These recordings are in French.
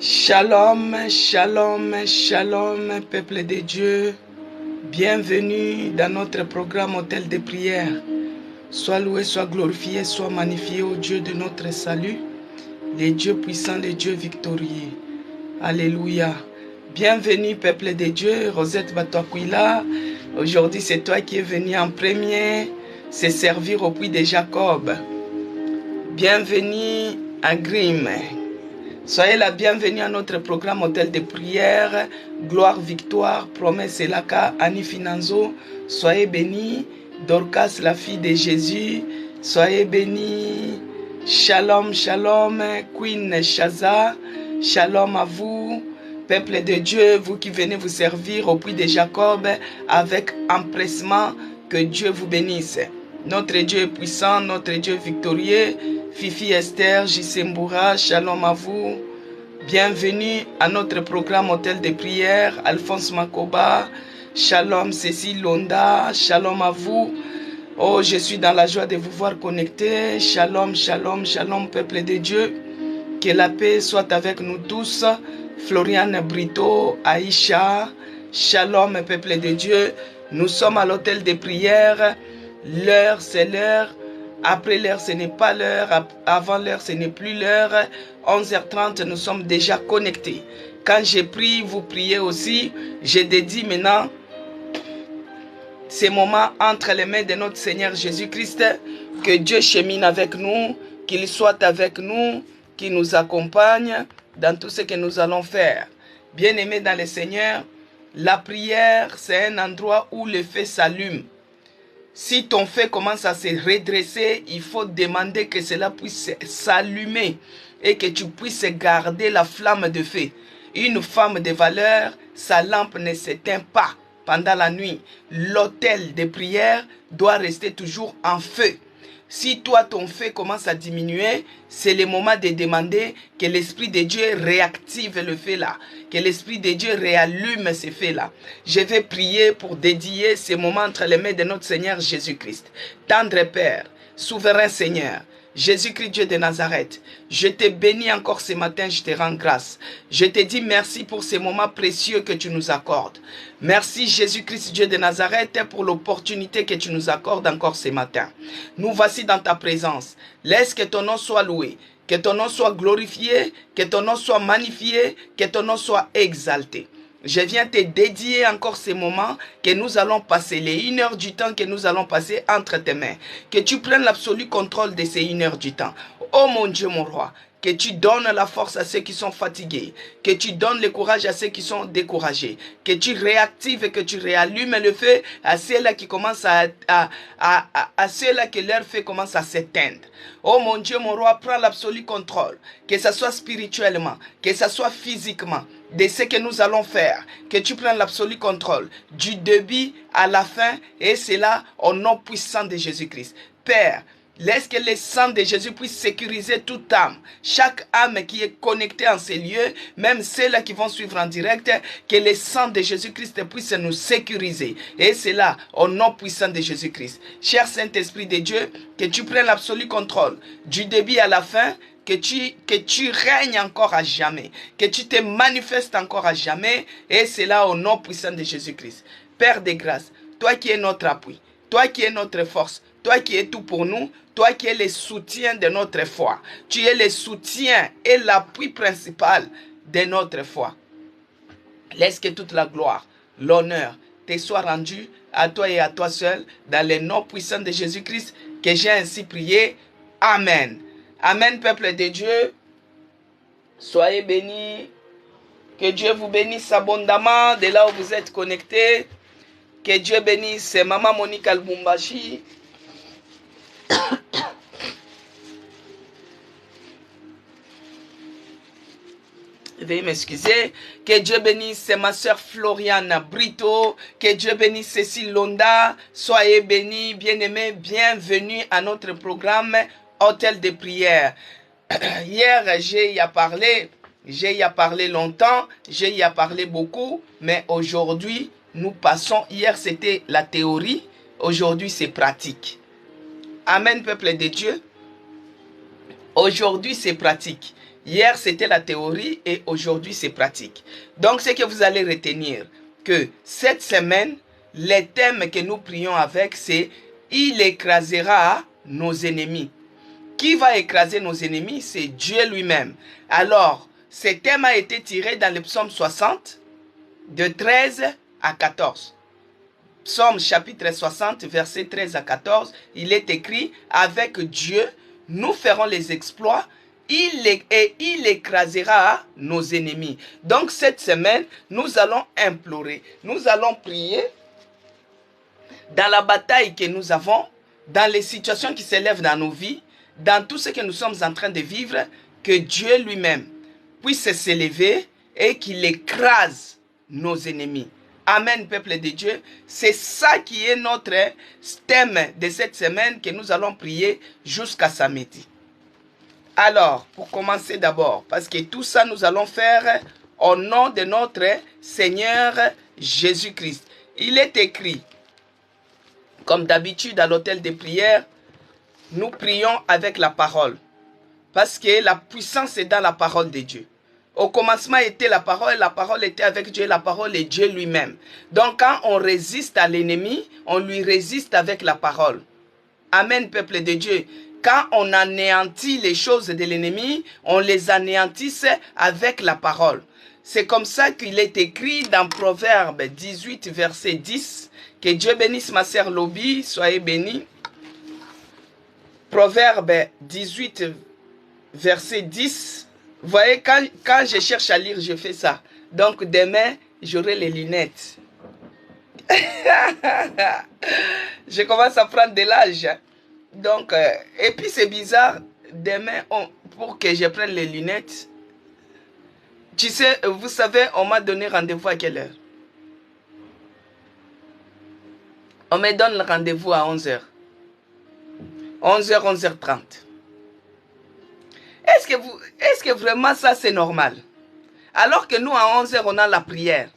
Shalom, shalom, shalom, peuple de Dieu. Bienvenue dans notre programme Hôtel de prière. Sois loué, sois glorifié, sois magnifié au Dieu de notre salut, le Dieu puissant, le Dieu victorieux. Alléluia. Bienvenue, peuple de Dieu. Rosette Batoakwila. Aujourd'hui, c'est toi qui es venu en premier se servir au puits de Jacob. Bienvenue à Grimm. Soyez la bienvenue à notre programme Hôtel de prière, Gloire, Victoire, Promesse et Laka, Annie Finanzo. Soyez bénis, Dorcas, la fille de Jésus. Soyez bénis, Shalom, Shalom, Queen Shaza. Shalom à vous, peuple de Dieu, vous qui venez vous servir au puits de Jacob avec empressement. Que Dieu vous bénisse. Notre Dieu est puissant, notre Dieu est victorieux. Fifi Esther, Jisembura, shalom à vous. Bienvenue à notre programme Hôtel de prière. Alphonse Makoba, shalom Cécile Londa, shalom à vous. Oh, je suis dans la joie de vous voir connectés. Shalom, shalom, shalom, peuple de Dieu. Que la paix soit avec nous tous. Floriane Brito, Aïcha, shalom, peuple de Dieu. Nous sommes à l'hôtel de prière. L'heure, c'est l'heure. Après l'heure, ce n'est pas l'heure. Avant l'heure, ce n'est plus l'heure. 11h30, nous sommes déjà connectés. Quand j'ai prie, vous priez aussi. Je dédie maintenant ces moments entre les mains de notre Seigneur Jésus-Christ. Que Dieu chemine avec nous, qu'il soit avec nous, qu'il nous accompagne dans tout ce que nous allons faire. Bien-aimés dans le Seigneur, la prière, c'est un endroit où le feu s'allume. Si ton feu commence à se redresser, il faut demander que cela puisse s'allumer et que tu puisses garder la flamme de feu. Une femme de valeur, sa lampe ne s'éteint pas pendant la nuit. L'autel de prière doit rester toujours en feu. Si toi, ton feu commence à diminuer, c'est le moment de demander que l'Esprit de Dieu réactive le feu là, que l'Esprit de Dieu réallume ce feu là. Je vais prier pour dédier ces moments entre les mains de notre Seigneur Jésus-Christ. Tendre Père, souverain Seigneur, Jésus-Christ, Dieu de Nazareth, je te bénis encore ce matin, je te rends grâce. Je te dis merci pour ces moments précieux que tu nous accordes. Merci Jésus-Christ, Dieu de Nazareth, pour l'opportunité que tu nous accordes encore ce matin. Nous voici dans ta présence. Laisse que ton nom soit loué, que ton nom soit glorifié, que ton nom soit magnifié, que ton nom soit exalté. Je viens te dédier encore ces moments que nous allons passer, les 1 heure du temps que nous allons passer entre tes mains. Que tu prennes l'absolu contrôle de ces 1 heure du temps. Oh mon Dieu, mon roi, que tu donnes la force à ceux qui sont fatigués, que tu donnes le courage à ceux qui sont découragés, que tu réactives et que tu réallumes le feu à ceux-là qui commencent à ceux-là que leur feu commence à s'éteindre. Oh mon Dieu, mon roi, prends l'absolu contrôle, que ce soit spirituellement, que ce soit physiquement, de ce que nous allons faire, que tu prennes l'absolu contrôle, du début à la fin, et c'est là au nom puissant de Jésus-Christ. Père, laisse que le sang de Jésus puisse sécuriser toute âme. Chaque âme qui est connectée en ces lieux, même celles qui vont suivre en direct, que le sang de Jésus-Christ puisse nous sécuriser. Et c'est là, au nom puissant de Jésus-Christ. Cher Saint-Esprit de Dieu, que tu prennes l'absolu contrôle, du début à la fin, que tu règnes encore à jamais, que tu te manifestes encore à jamais, et c'est là au nom puissant de Jésus-Christ. Père de grâce, toi qui es notre appui, toi qui es notre force, toi qui es tout pour nous, toi qui es le soutien de notre foi, tu es le soutien et l'appui principal de notre foi. Laisse que toute la gloire, l'honneur te soit rendu à toi et à toi seul, dans le nom puissant de Jésus-Christ, que j'ai ainsi prié. Amen. Amen, peuple de Dieu. Soyez bénis. Que Dieu vous bénisse abondamment de là où vous êtes connectés. Que Dieu bénisse Maman Monique Albumbashi. Veuillez m'excuser. Que Dieu bénisse ma soeur Floriane Brito. Que Dieu bénisse Cécile Londa. Soyez bénis, bien-aimés. Bienvenue à notre programme Hôtel de prière. Hier, j'ai y parlé longtemps, j'ai y parlé beaucoup, mais aujourd'hui, nous passons, hier c'était la théorie, aujourd'hui c'est pratique. Amen, peuple de Dieu. Aujourd'hui c'est pratique. Hier, c'était la théorie et aujourd'hui, c'est pratique. Donc, ce que vous allez retenir, que cette semaine, les thèmes que nous prions avec, c'est « Il écrasera nos ennemis ». Qui va écraser nos ennemis? C'est Dieu lui-même. Alors, ce thème a été tiré dans le psaume 60, de 13 à 14. Psaume chapitre 60, versets 13 à 14, il est écrit « Avec Dieu, nous ferons les exploits, il écrasera nos ennemis. » Donc cette semaine, nous allons implorer, nous allons prier dans la bataille que nous avons, dans les situations qui s'élèvent dans nos vies, dans tout ce que nous sommes en train de vivre, que Dieu lui-même puisse s'élever et qu'il écrase nos ennemis. Amen, peuple de Dieu. C'est ça qui est notre thème de cette semaine que nous allons prier jusqu'à samedi. Alors, pour commencer d'abord, parce que tout ça nous allons faire au nom de notre Seigneur Jésus-Christ. Il est écrit, comme d'habitude à l'hôtel de prière, nous prions avec la parole. Parce que la puissance est dans la parole de Dieu. Au commencement était la parole était avec Dieu, la parole est Dieu lui-même. Donc quand on résiste à l'ennemi, on lui résiste avec la parole. Amen, peuple de Dieu. Quand on anéantit les choses de l'ennemi, on les anéantisse avec la parole. C'est comme ça qu'il est écrit dans Proverbe 18, verset 10. Que Dieu bénisse ma sœur Lobby, soyez bénis. Proverbe 18, verset 10. Vous voyez, quand je cherche à lire, je fais ça. Donc demain, j'aurai les lunettes. Je commence à prendre de l'âge. Donc, et puis c'est bizarre, demain, pour que je prenne les lunettes, tu sais, vous savez, on m'a donné rendez-vous à quelle heure? On me donne le rendez-vous à 11h. 11h, 11h30. Est-ce que vraiment ça c'est normal? Alors que nous à 11h on a la prière.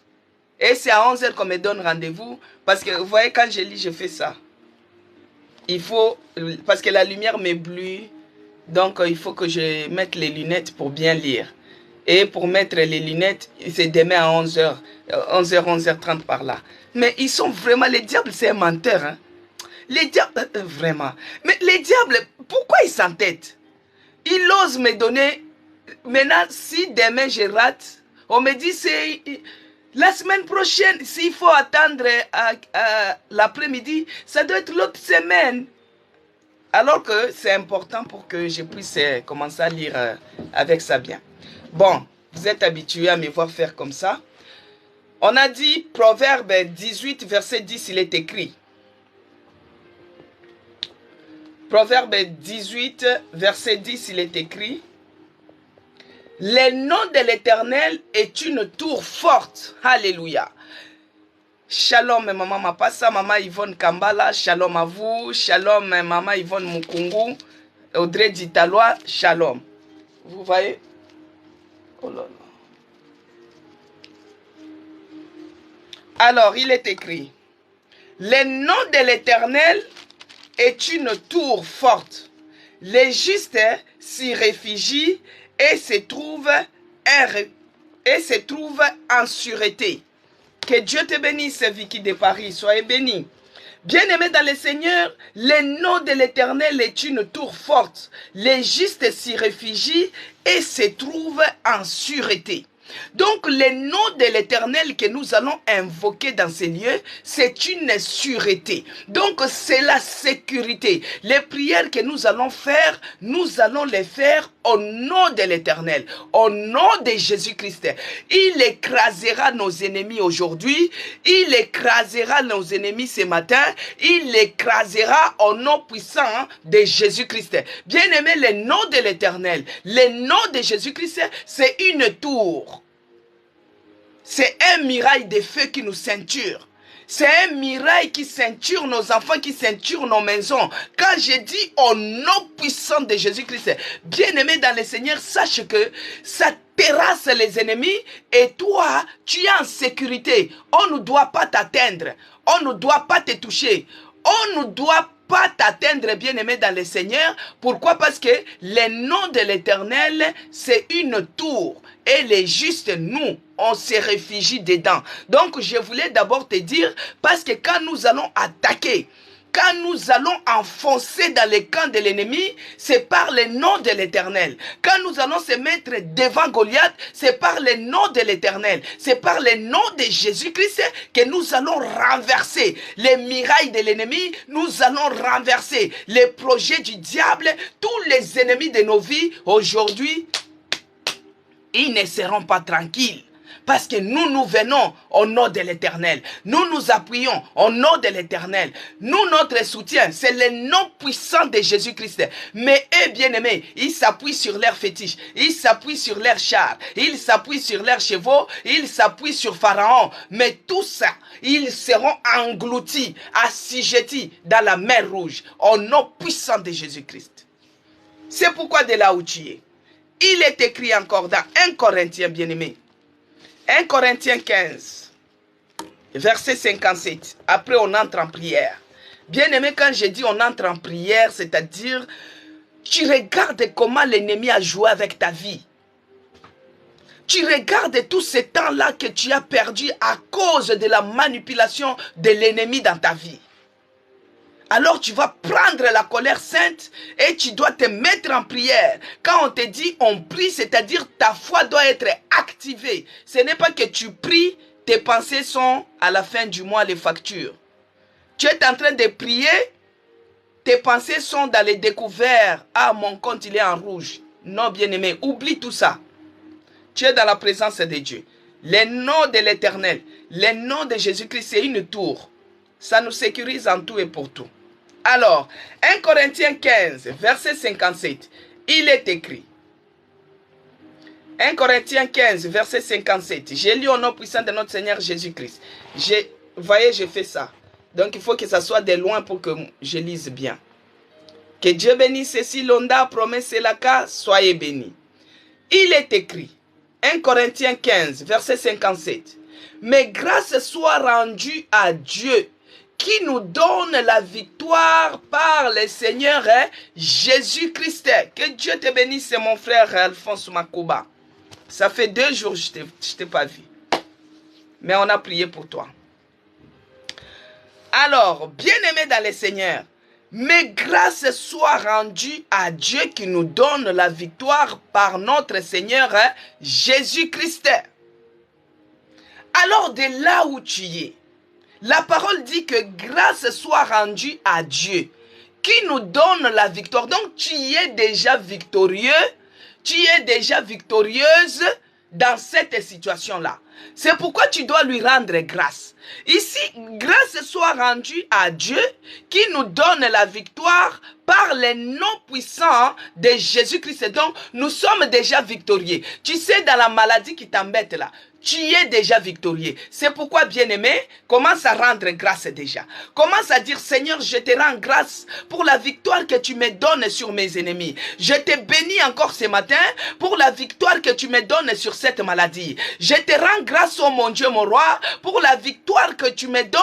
Et c'est à 11h qu'on me donne rendez-vous. Parce que vous voyez quand je lis je fais ça. Il faut, parce que la lumière m'éblouit. Donc il faut que je mette les lunettes pour bien lire. Et pour mettre les lunettes, c'est demain à 11h. 11h, 11h30 par là. Mais ils sont vraiment, les diables c'est un menteur. Hein? Les diables, vraiment. Mais les diables, pourquoi ils s'entêtent? Il ose me donner, maintenant si demain je rate, on me dit c'est la semaine prochaine, s'il faut attendre à l'après-midi, ça doit être l'autre semaine. Alors que c'est important pour que je puisse commencer à lire avec ça bien. Bon, vous êtes habitués à me voir faire comme ça. On a dit, Proverbe 18, verset 10, il est écrit. Proverbe 18, verset 10, il est écrit. Le nom de l'Éternel est une tour forte. Alléluia. Shalom, maman Mapassa, maman Yvonne Kambala. Shalom à vous. Shalom, maman Yvonne Mukungu. Audrey Ditalois. Shalom. Vous voyez? Oh là là. Alors, il est écrit. Le nom de l'Éternel est une tour forte. Les justes s'y réfugient et se trouvent en sûreté. Que Dieu te bénisse, Vicky de Paris. Soyez bénis. Bien-aimés dans le Seigneur, le nom de l'Éternel est une tour forte. Les justes s'y réfugient et se trouvent en sûreté. Donc, le nom de l'Éternel que nous allons invoquer dans ces lieux, c'est une sûreté. Donc, c'est la sécurité. Les prières que nous allons faire, nous allons les faire au nom de l'Éternel, au nom de Jésus-Christ. Il écrasera nos ennemis aujourd'hui, il écrasera nos ennemis ce matin, il écrasera au nom puissant de Jésus-Christ. Bien-aimé, le nom de l'Éternel, le nom de Jésus-Christ, c'est une tour. C'est un mirail de feu qui nous ceinture. C'est un mirail qui ceinture nos enfants, qui ceinture nos maisons. Quand je dis au nom puissant de Jésus-Christ, bien-aimé dans le Seigneur, sache que ça terrasse les ennemis et toi, tu es en sécurité. On ne doit pas t'atteindre. On ne doit pas te toucher. On ne doit pas t'atteindre, bien-aimé dans le Seigneur. Pourquoi? Parce que le nom de l'Éternel, c'est une tour. Et les justes, nous, on se réfugie dedans. Donc, je voulais d'abord te dire, parce que quand nous allons attaquer, quand nous allons enfoncer dans le camp de l'ennemi, c'est par le nom de l'Éternel. Quand nous allons se mettre devant Goliath, c'est par le nom de l'Éternel. C'est par le nom de Jésus-Christ que nous allons renverser les mirailles de l'ennemi. Nous allons renverser les projets du diable. Tous les ennemis de nos vies, aujourd'hui, ils ne seront pas tranquilles. Parce que nous venons au nom de l'Éternel. Nous nous appuyons au nom de l'Éternel. Nous, notre soutien, c'est le nom puissant de Jésus-Christ. Mais eux, bien-aimés, ils s'appuient sur leurs fétiches. Ils s'appuient sur leurs chars. Ils s'appuient sur leurs chevaux. Ils s'appuient sur Pharaon. Mais tout ça, ils seront engloutis, assujettis dans la mer Rouge, au nom puissant de Jésus-Christ. C'est pourquoi de là où tu es, il est écrit encore dans 1 Corinthiens, bien-aimés. 1 Corinthiens 15, verset 57. Après, on entre en prière. Bien-aimé, quand je dis on entre en prière, c'est-à-dire, tu regardes comment l'ennemi a joué avec ta vie. Tu regardes tout ce temps-là que tu as perdu à cause de la manipulation de l'ennemi dans ta vie. Alors tu vas prendre la colère sainte et tu dois te mettre en prière. Quand on te dit on prie, c'est-à-dire ta foi doit être activée. Ce n'est pas que tu pries, tes pensées sont à la fin du mois les factures. Tu es en train de prier, tes pensées sont dans les découverts. Ah, mon compte il est en rouge. Non, bien-aimé, oublie tout ça. Tu es dans la présence de Dieu. Le nom de l'Éternel, le nom de Jésus-Christ, c'est une tour. Ça nous sécurise en tout et pour tout. Alors, 1 Corinthiens 15, verset 57, il est écrit. 1 Corinthiens 15, verset 57. J'ai lu au nom puissant de notre Seigneur Jésus-Christ. Voyez, j'ai fait ça. Donc, il faut que ça soit de loin pour que je lise bien. Que Dieu bénisse Cécile Londa, promet Selaka, soyez bénis. Il est écrit, 1 Corinthiens 15, verset 57. Mais grâce soit rendue à Dieu, qui nous donne la victoire par le Seigneur Jésus-Christ. Que Dieu te bénisse, mon frère Alphonse Makouba. Ça fait 2 jours que je ne t'ai pas vu. Mais on a prié pour toi. Alors, bien-aimé dans le Seigneur, mais grâce soit rendue à Dieu qui nous donne la victoire par notre Seigneur Jésus-Christ. Alors, de là où tu es, la parole dit que grâce soit rendue à Dieu, qui nous donne la victoire. Donc, tu es déjà victorieux, tu es déjà victorieuse dans cette situation-là. C'est pourquoi tu dois lui rendre grâce. Ici, grâce soit rendue à Dieu, qui nous donne la victoire par le nom puissant de Jésus-Christ. Donc, nous sommes déjà victorieux. Tu sais, dans la maladie qui t'embête là, tu es déjà victorieux. C'est pourquoi, bien-aimé, commence à rendre grâce déjà. Commence à dire, Seigneur, je te rends grâce pour la victoire que tu me donnes sur mes ennemis. Je te bénis encore ce matin pour la victoire que tu me donnes sur cette maladie. Je te rends grâce, oh mon Dieu, mon roi, pour la victoire que tu me donnes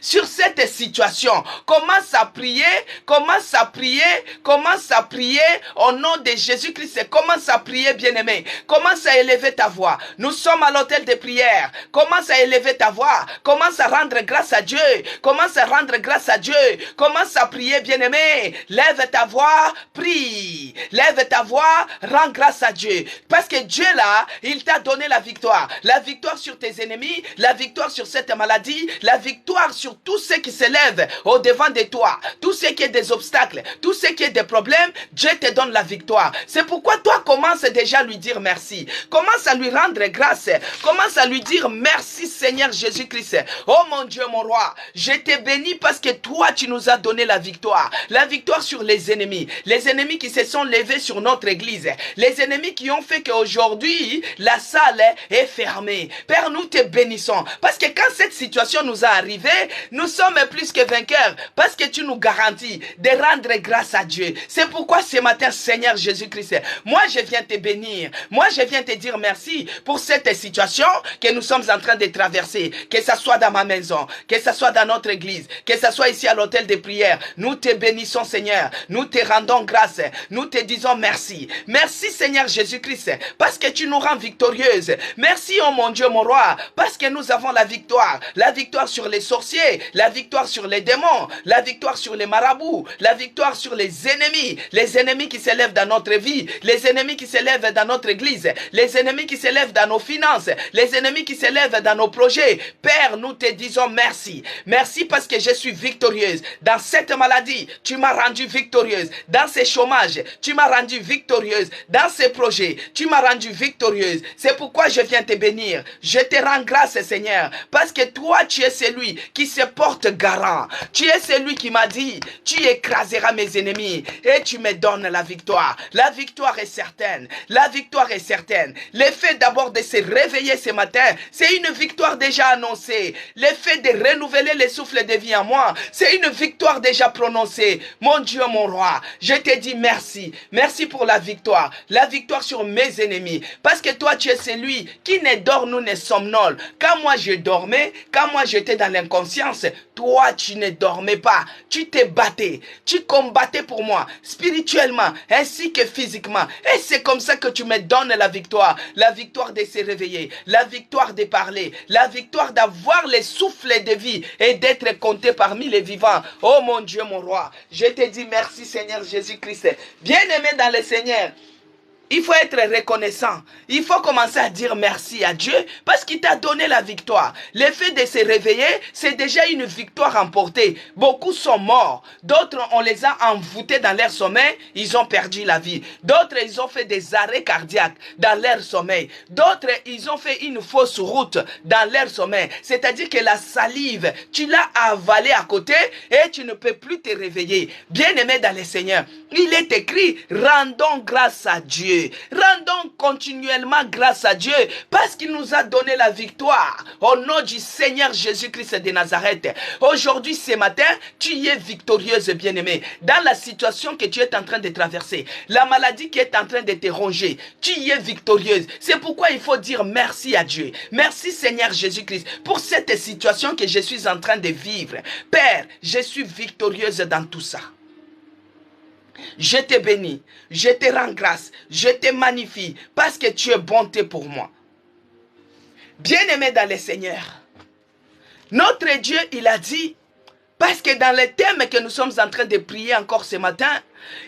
sur cette situation. Commence à prier, commence à prier, commence à prier au nom de Jésus-Christ. Commence à prier, bien-aimé. Commence à élever ta voix. Nous sommes à l'autel de prière. Commence à élever ta voix. Commence à rendre grâce à Dieu. Commence à rendre grâce à Dieu. Commence à prier, bien-aimé. Lève ta voix, prie. Lève ta voix, rends grâce à Dieu. Parce que Dieu là, il t'a donné la victoire. La victoire sur tes ennemis, la victoire sur cette maladie, la victoire sur tout ce qui s'élève au devant de toi. Tout ce qui est des obstacles, tout ce qui est des problèmes, Dieu te donne la victoire. C'est pourquoi toi commence déjà à lui dire merci. Commence à lui rendre grâce. Commence à lui dire merci Seigneur Jésus-Christ. Oh mon Dieu, mon roi, je te bénis parce que toi tu nous as donné la victoire. La victoire sur les ennemis. Les ennemis qui se sont levés sur notre église. Les ennemis qui ont fait qu'aujourd'hui la salle est fermée. Père, nous te bénissons. Parce que quand cette situation nous a arrivé, nous sommes plus que vainqueurs. Parce que tu nous garantis de rendre grâce à Dieu. C'est pourquoi ce matin, Seigneur Jésus-Christ, moi je viens te bénir. Moi je viens te dire merci pour cette situation que nous sommes en train de traverser. Que ce soit dans ma maison, que ce soit dans notre église, que ce soit ici à l'hôtel de prière. Nous te bénissons, Seigneur. Nous te rendons grâce. Nous te disons merci. Merci, Seigneur Jésus-Christ, parce que tu nous rends victorieuses. Merci, oh mon Dieu, mon roi, parce que nous avons la victoire. La victoire sur les sorciers, la victoire sur les démons, la victoire sur les marabouts, la victoire sur les ennemis qui s'élèvent dans notre vie, les ennemis qui s'élèvent dans notre église, les ennemis qui s'élèvent dans nos finances, les ennemis qui s'élèvent dans nos projets. Père, nous te disons merci. Merci parce que je suis victorieuse. Dans cette maladie, tu m'as rendu victorieuse. Dans ces chômages, tu m'as rendu victorieuse. Dans ces projets, tu m'as rendu victorieuse. C'est pourquoi je viens te bénir. Je te rends grâce, Seigneur, parce que toi, tu es celui qui se porte garant. Tu es celui qui m'a dit, tu écraseras mes ennemis et tu me donnes la victoire. La victoire est certaine. La victoire est certaine. Le fait d'abord de se réveiller ce matin, c'est une victoire déjà annoncée. Le fait de renouveler le souffle de vie en moi, c'est une victoire déjà prononcée. Mon Dieu, mon roi, je te dis merci. Merci pour la victoire. La victoire sur mes ennemis. Parce que toi, tu es celui qui ne dort, nous ne somnolent. Quand moi je dormais, quand moi j'étais dans l'inconscience, toi tu ne dormais pas. Tu te battais. Tu combattais pour moi, spirituellement ainsi que physiquement. Et c'est comme ça que tu me donnes la victoire. La victoire de se réveiller. La victoire de parler. La victoire d'avoir le souffle de vie et d'être compté parmi les vivants. Oh mon Dieu, mon roi, je te dis merci, Seigneur Jésus-Christ. Bien-aimé dans le Seigneur, il faut être reconnaissant. Il faut commencer à dire merci à Dieu parce qu'il t'a donné la victoire. Le fait de se réveiller, c'est déjà une victoire remportée. Beaucoup sont morts. D'autres, on les a envoûtés dans leur sommeil. Ils ont perdu la vie. D'autres, ils ont fait des arrêts cardiaques dans leur sommeil. D'autres, ils ont fait une fausse route dans leur sommeil. C'est-à-dire que la salive, tu l'as avalée à côté et tu ne peux plus te réveiller. Bien-aimé dans le Seigneur, il est écrit, rendons grâce à Dieu. Rendons continuellement grâce à Dieu parce qu'il nous a donné la victoire au nom du Seigneur Jésus-Christ de Nazareth. Aujourd'hui, ce matin, tu y es victorieuse, bien-aimée. Dans la situation que tu es en train de traverser, la maladie qui est en train de te ronger, tu y es victorieuse. C'est pourquoi il faut dire merci à Dieu. Merci Seigneur Jésus-Christ pour cette situation que je suis en train de vivre. Père, je suis victorieuse dans tout ça. Je te bénis, je te rends grâce, je te magnifie parce que tu es bonté pour moi. Bien-aimé dans le Seigneur, notre Dieu, il a dit, parce que dans les thèmes que nous sommes en train de prier encore ce matin,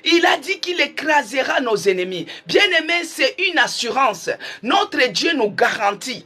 il a dit qu'il écrasera nos ennemis. Bien-aimé, c'est une assurance. Notre Dieu nous garantit.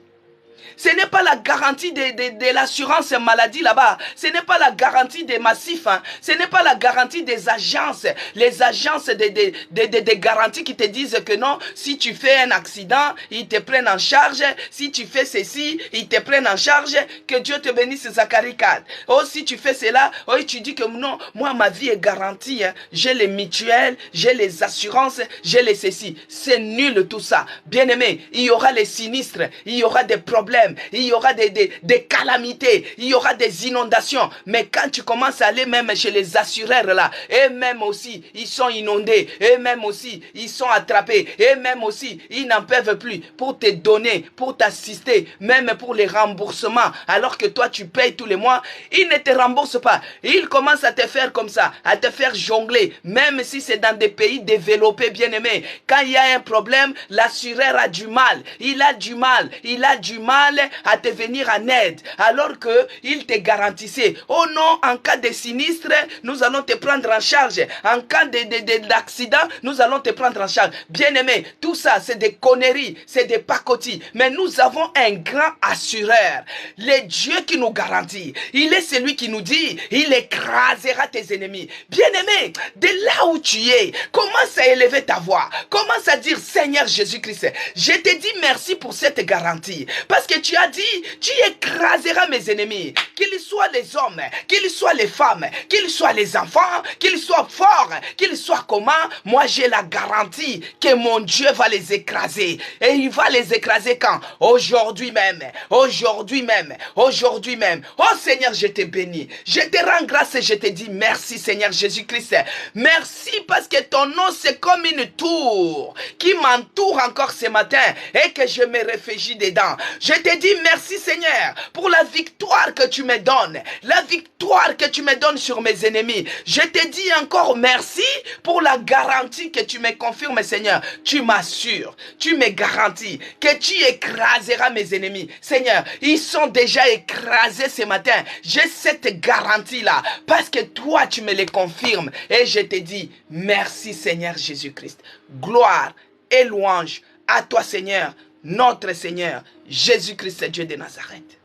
Ce n'est pas la garantie de l'assurance maladie là-bas. Ce n'est pas la garantie des massifs. Hein. Ce n'est pas la garantie des agences. Les agences de garantie qui te disent que non, si tu fais un accident, ils te prennent en charge. Si tu fais ceci, ils te prennent en charge. Que Dieu te bénisse, Zacharie 4. Oh, si tu fais cela, oh, tu dis que non, moi, ma vie est garantie. Hein. J'ai les mutuelles, j'ai les assurances, j'ai les ceci. C'est nul tout ça. Bien-aimé, il y aura les sinistres, il y aura des problèmes. Il y aura des calamités, il y aura des inondations. Mais quand tu commences à aller même chez les assureurs là, et même aussi, ils sont inondés, et même aussi, ils sont attrapés, et même aussi, ils n'en peuvent plus pour te donner, pour t'assister, même pour les remboursements, alors que toi tu payes tous les mois, ils ne te remboursent pas. Ils commencent à te faire comme ça, à te faire jongler, même si c'est dans des pays développés, bien-aimés. Quand il y a un problème, l'assureur a du mal, il a du mal à te venir en aide, alors que il te garantissait, oh non, en cas de sinistre, nous allons te prendre en charge. En cas d'accident, nous allons te prendre en charge. Bien-aimé, tout ça, c'est des conneries, c'est des pacotis. Mais nous avons un grand assureur, le Dieu qui nous garantit. Il est celui qui nous dit, il écrasera tes ennemis. Bien-aimé, de là où tu es, commence à élever ta voix. Commence à dire, Seigneur Jésus-Christ, je te dis merci pour cette garantie. Parce que que tu as dit, tu écraseras mes ennemis, qu'ils soient les hommes, qu'ils soient les femmes, qu'ils soient les enfants, qu'ils soient forts, qu'ils soient comment, moi j'ai la garantie que mon Dieu va les écraser. Et il va les écraser quand? Aujourd'hui même, aujourd'hui même, aujourd'hui même. Oh Seigneur, je te bénis, je te rends grâce et je te dis merci Seigneur Jésus-Christ. Merci parce que ton nom c'est comme une tour qui m'entoure encore ce matin et que je me réfugie dedans. Je te dis merci Seigneur pour la victoire que tu me donnes, la victoire que tu me donnes sur mes ennemis. Je te dis encore merci pour la garantie que tu me confirmes Seigneur. Tu m'assures, tu me garantis que tu écraseras mes ennemis. Seigneur, ils sont déjà écrasés ce matin. J'ai cette garantie-là parce que toi tu me les confirmes et je te dis merci Seigneur Jésus-Christ. Gloire et louange à toi Seigneur, notre Seigneur Jésus-Christ, Dieu de Nazareth.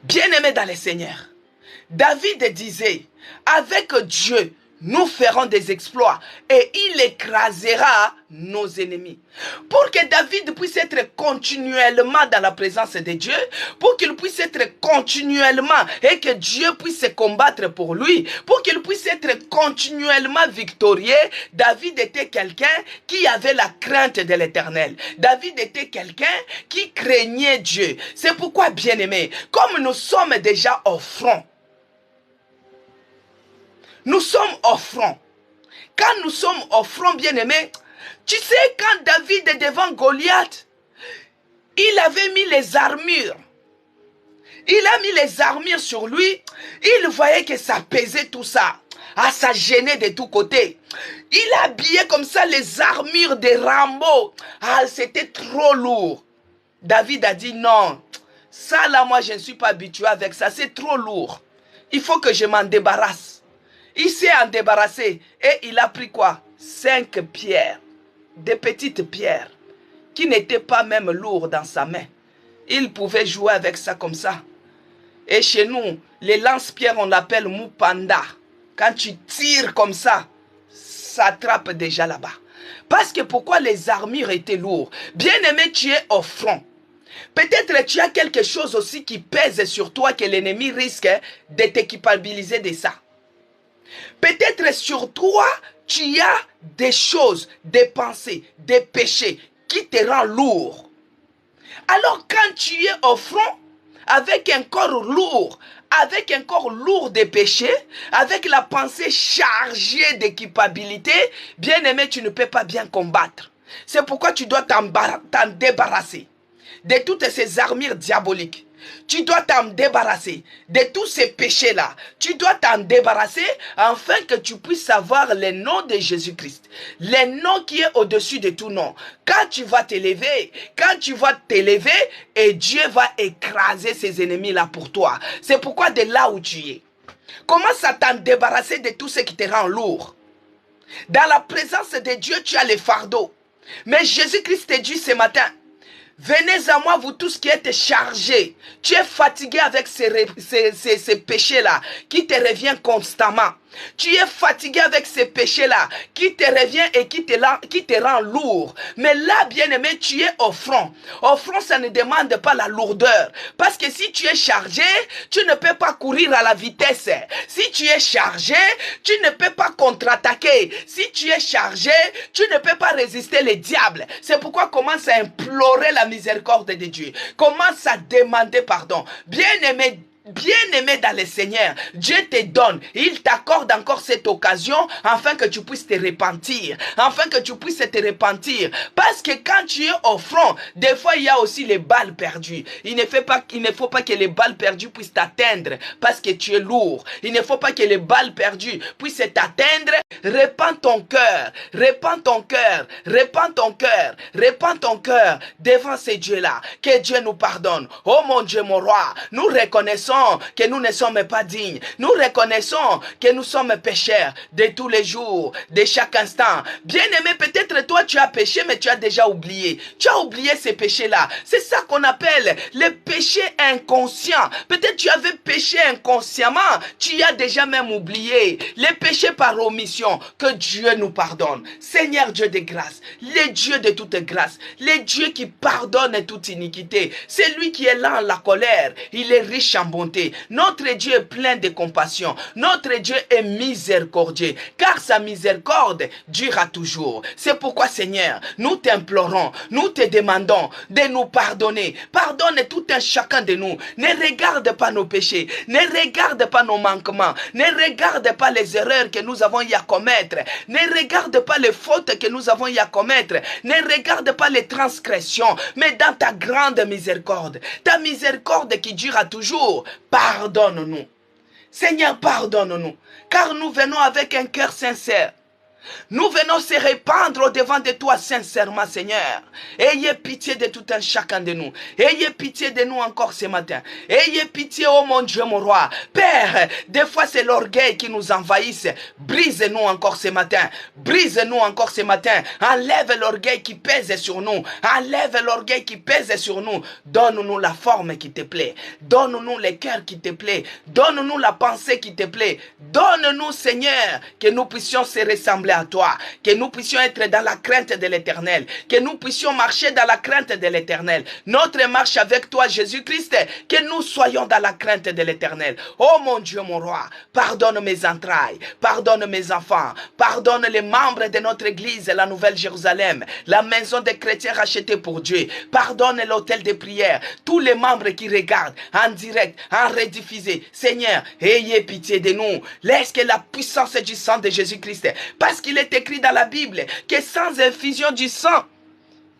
Bien-aimé dans le Seigneur, David disait, avec Dieu, nous ferons des exploits et il écrasera nos ennemis. Pour que David puisse être continuellement dans la présence de Dieu, pour qu'il puisse être continuellement et que Dieu puisse se combattre pour lui, pour qu'il puisse être continuellement victorieux, David était quelqu'un qui avait la crainte de l'Éternel. David était quelqu'un qui craignait Dieu. C'est pourquoi, bien-aimé, comme nous sommes déjà au front, nous sommes au front. Quand nous sommes au front, bien-aimé, tu sais, quand David est devant Goliath, il avait mis les armures. Il a mis les armures sur lui. Il voyait que ça pesait tout ça. Ah, ça gênait de tous côtés. Il a habillé comme ça les armures de Rambo. Ah, c'était trop lourd. David a dit non. Ça là, moi, je ne suis pas habitué avec ça. C'est trop lourd. Il faut que je m'en débarrasse. Il s'est en débarrassé et il a pris quoi? 5 pierres, des petites pierres, qui n'étaient pas même lourdes dans sa main. Il pouvait jouer avec ça comme ça. Et chez nous, les lance-pierres, on l'appelle moupanda. Quand tu tires comme ça, ça attrape déjà là-bas. Parce que pourquoi les armures étaient lourdes? Bien-aimé, tu es au front. Peut-être tu as quelque chose aussi qui pèse sur toi que l'ennemi risque de t'équipabiliser de ça. Peut-être sur toi, tu as des choses, des pensées, des péchés qui te rendent lourd. Alors quand tu es au front, avec un corps lourd de péchés, avec la pensée chargée d'équipabilité, bien aimé, tu ne peux pas bien combattre. C'est pourquoi tu dois t'en débarrasser de toutes ces armures diaboliques. Tu dois t'en débarrasser de tous ces péchés-là. Tu dois t'en débarrasser afin que tu puisses savoir le nom de Jésus-Christ. Le nom qui est au-dessus de tout nom. Quand tu vas t'élever, et Dieu va écraser ses ennemis-là pour toi. C'est pourquoi de là où tu es, commence à t'en débarrasser de tout ce qui te rend lourd. Dans la présence de Dieu, tu as les fardeaux. Mais Jésus-Christ te dit ce matin, venez à moi, vous tous qui êtes chargés. Tu es fatigué avec ces péchés-là qui te reviennent constamment. Tu es fatigué avec ces péchés-là qui te reviennent et qui te rend lourd. Mais là, bien-aimé, tu es au front. Au front, ça ne demande pas la lourdeur. Parce que si tu es chargé, tu ne peux pas courir à la vitesse. Si tu es chargé, tu ne peux pas contre-attaquer. Si tu es chargé, tu ne peux pas résister les diables. C'est pourquoi commence à implorer la miséricorde de Dieu. Commence à demander pardon. Bien-aimé dans le Seigneur, Dieu te donne, il t'accorde encore cette occasion afin que tu puisses te repentir, parce que quand tu es au front, des fois il y a aussi les balles perdues. Il ne faut pas que les balles perdues puissent t'atteindre parce que tu es lourd. Il ne faut pas que les balles perdues puissent t'atteindre. Répands ton cœur devant ces dieux-là. Que Dieu nous pardonne. Oh mon Dieu, mon roi, nous reconnaissons reconnaissons que nous ne sommes pas dignes. Nous reconnaissons que nous sommes pécheurs de tous les jours, de chaque instant. Bien-aimé, peut-être toi tu as péché, mais tu as déjà oublié. Tu as oublié ces péchés-là. C'est ça qu'on appelle les péchés inconscients. Peut-être tu avais péché inconsciemment, tu as déjà même oublié. Les péchés par omission, que Dieu nous pardonne. Seigneur Dieu de grâce, le Dieu de toute grâce, le Dieu qui pardonne toute iniquité. C'est lui qui est lent à la colère, il est riche en bonté. Notre Dieu est plein de compassion. Notre Dieu est miséricordieux, car sa miséricorde durera toujours. C'est pourquoi, Seigneur, nous t'implorons, nous te demandons de nous pardonner. Pardonne tout un chacun de nous. Ne regarde pas nos péchés, ne regarde pas nos manquements, ne regarde pas les erreurs que nous avons eu à commettre, ne regarde pas les fautes que nous avons eu à commettre, ne regarde pas les transgressions, mais dans ta grande miséricorde, ta miséricorde qui durera toujours, pardonne-nous. Seigneur, pardonne-nous, car nous venons avec un cœur sincère. Nous venons se répandre au-devant de toi sincèrement, Seigneur. Ayez pitié de tout un chacun de nous. Ayez pitié de nous encore ce matin. Ayez pitié, oh mon Dieu, mon roi. Père, des fois c'est l'orgueil qui nous envahisse. Brise-nous encore ce matin. Brise-nous encore ce matin. Enlève l'orgueil qui pèse sur nous. Enlève l'orgueil qui pèse sur nous. Donne-nous la forme qui te plaît. Donne-nous le cœur qui te plaît. Donne-nous la pensée qui te plaît. Donne-nous, Seigneur, que nous puissions se ressembler à toi, que nous puissions être dans la crainte de l'Éternel, que nous puissions marcher dans la crainte de l'Éternel. Notre marche avec toi, Jésus-Christ, que nous soyons dans la crainte de l'Éternel. Oh mon Dieu, mon roi, pardonne mes entrailles, pardonne mes enfants, pardonne les membres de notre église, la Nouvelle Jérusalem, la maison des chrétiens rachetée pour Dieu. Pardonne l'hôtel de prière, tous les membres qui regardent en direct, en rediffusé. Seigneur, ayez pitié de nous. Laisse que la puissance du sang de Jésus-Christ, parce qu'il est écrit dans la Bible que sans infusion du sang,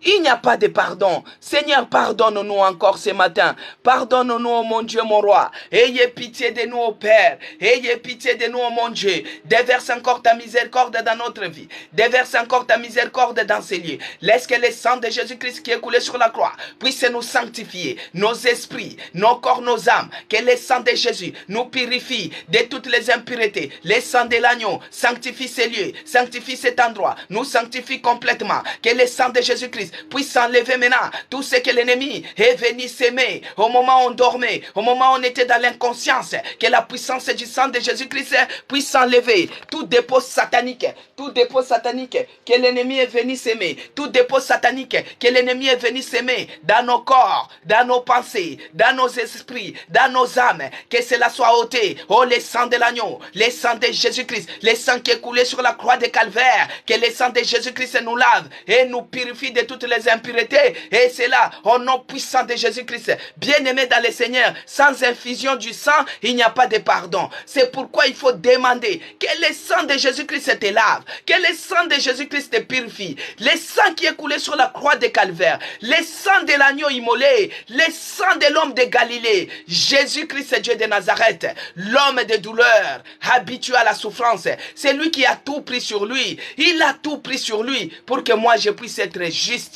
il n'y a pas de pardon. Seigneur, pardonne-nous encore ce matin. Pardonne-nous, oh mon Dieu, mon roi. Ayez pitié de nous, oh Père. Ayez pitié de nous, oh mon Dieu. Déverse encore ta miséricorde dans notre vie. Déverse encore ta miséricorde dans ces lieux. Laisse que le sang de Jésus-Christ qui est coulé sur la croix puisse nous sanctifier, nos esprits, nos corps, nos âmes. Que le sang de Jésus nous purifie de toutes les impuretés. Le sang de l'agneau sanctifie ces lieux, sanctifie cet endroit, nous sanctifie complètement. Que le sang de Jésus-Christ puisse enlever maintenant tout ce que l'ennemi est venu s'aimer au moment où on dormait, au moment où on était dans l'inconscience. Que la puissance du sang de Jésus-Christ puisse enlever tout dépôt satanique que l'ennemi est venu s'aimer, tout dépôt satanique que l'ennemi est venu s'aimer dans nos corps, dans nos pensées, dans nos esprits, dans nos âmes. Que cela soit ôté. Oh, le sang de l'agneau, le sang de Jésus-Christ, le sang qui est coulé sur la croix de Calvaire, que le sang de Jésus-Christ nous lave et nous purifie de toutes les impuretés, et c'est là au nom puissant de Jésus-Christ. Bien-aimé dans le Seigneur, sans infusion du sang, il n'y a pas de pardon. C'est pourquoi il faut demander que le sang de Jésus-Christ te lave, que le sang de Jésus-Christ te purifie, le sang qui est coulé sur la croix de Calvaire, le sang de l'agneau immolé, le sang de l'homme de Galilée, Jésus-Christ, Dieu de Nazareth, l'homme de douleur, habitué à la souffrance. C'est lui qui a tout pris sur lui. Il a tout pris sur lui pour que moi je puisse être justifié.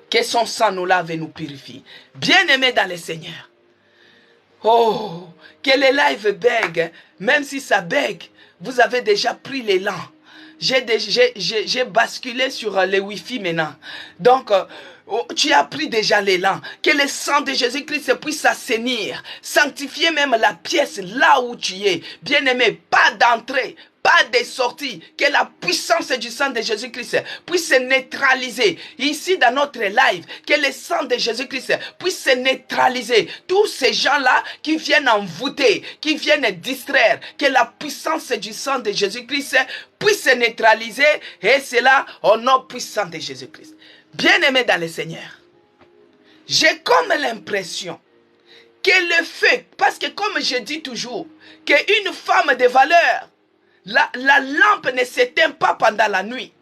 Que son sang nous lave et nous purifie. Bien-aimé dans le Seigneur. Oh, que les lives bèguent, même si ça bègue, vous avez déjà pris l'élan. J'ai basculé sur les Wi-Fi maintenant. Donc, tu as pris déjà l'élan. Que le sang de Jésus-Christ puisse assainir, sanctifier même la pièce là où tu es. Bien-aimé, pas d'entrée, pas de sortie. Que la puissance du sang de Jésus-Christ puisse neutraliser. Ici dans notre live, que le sang de Jésus-Christ puisse neutraliser tous ces gens-là qui viennent envoûter, qui viennent distraire. Que la puissance du sang de Jésus-Christ puisse neutraliser, et cela au nom puissant de Jésus-Christ. Bien-aimé dans le Seigneur, j'ai comme l'impression que le fait, parce que comme je dis toujours, qu'une femme de valeur, la lampe ne s'éteint pas pendant la nuit.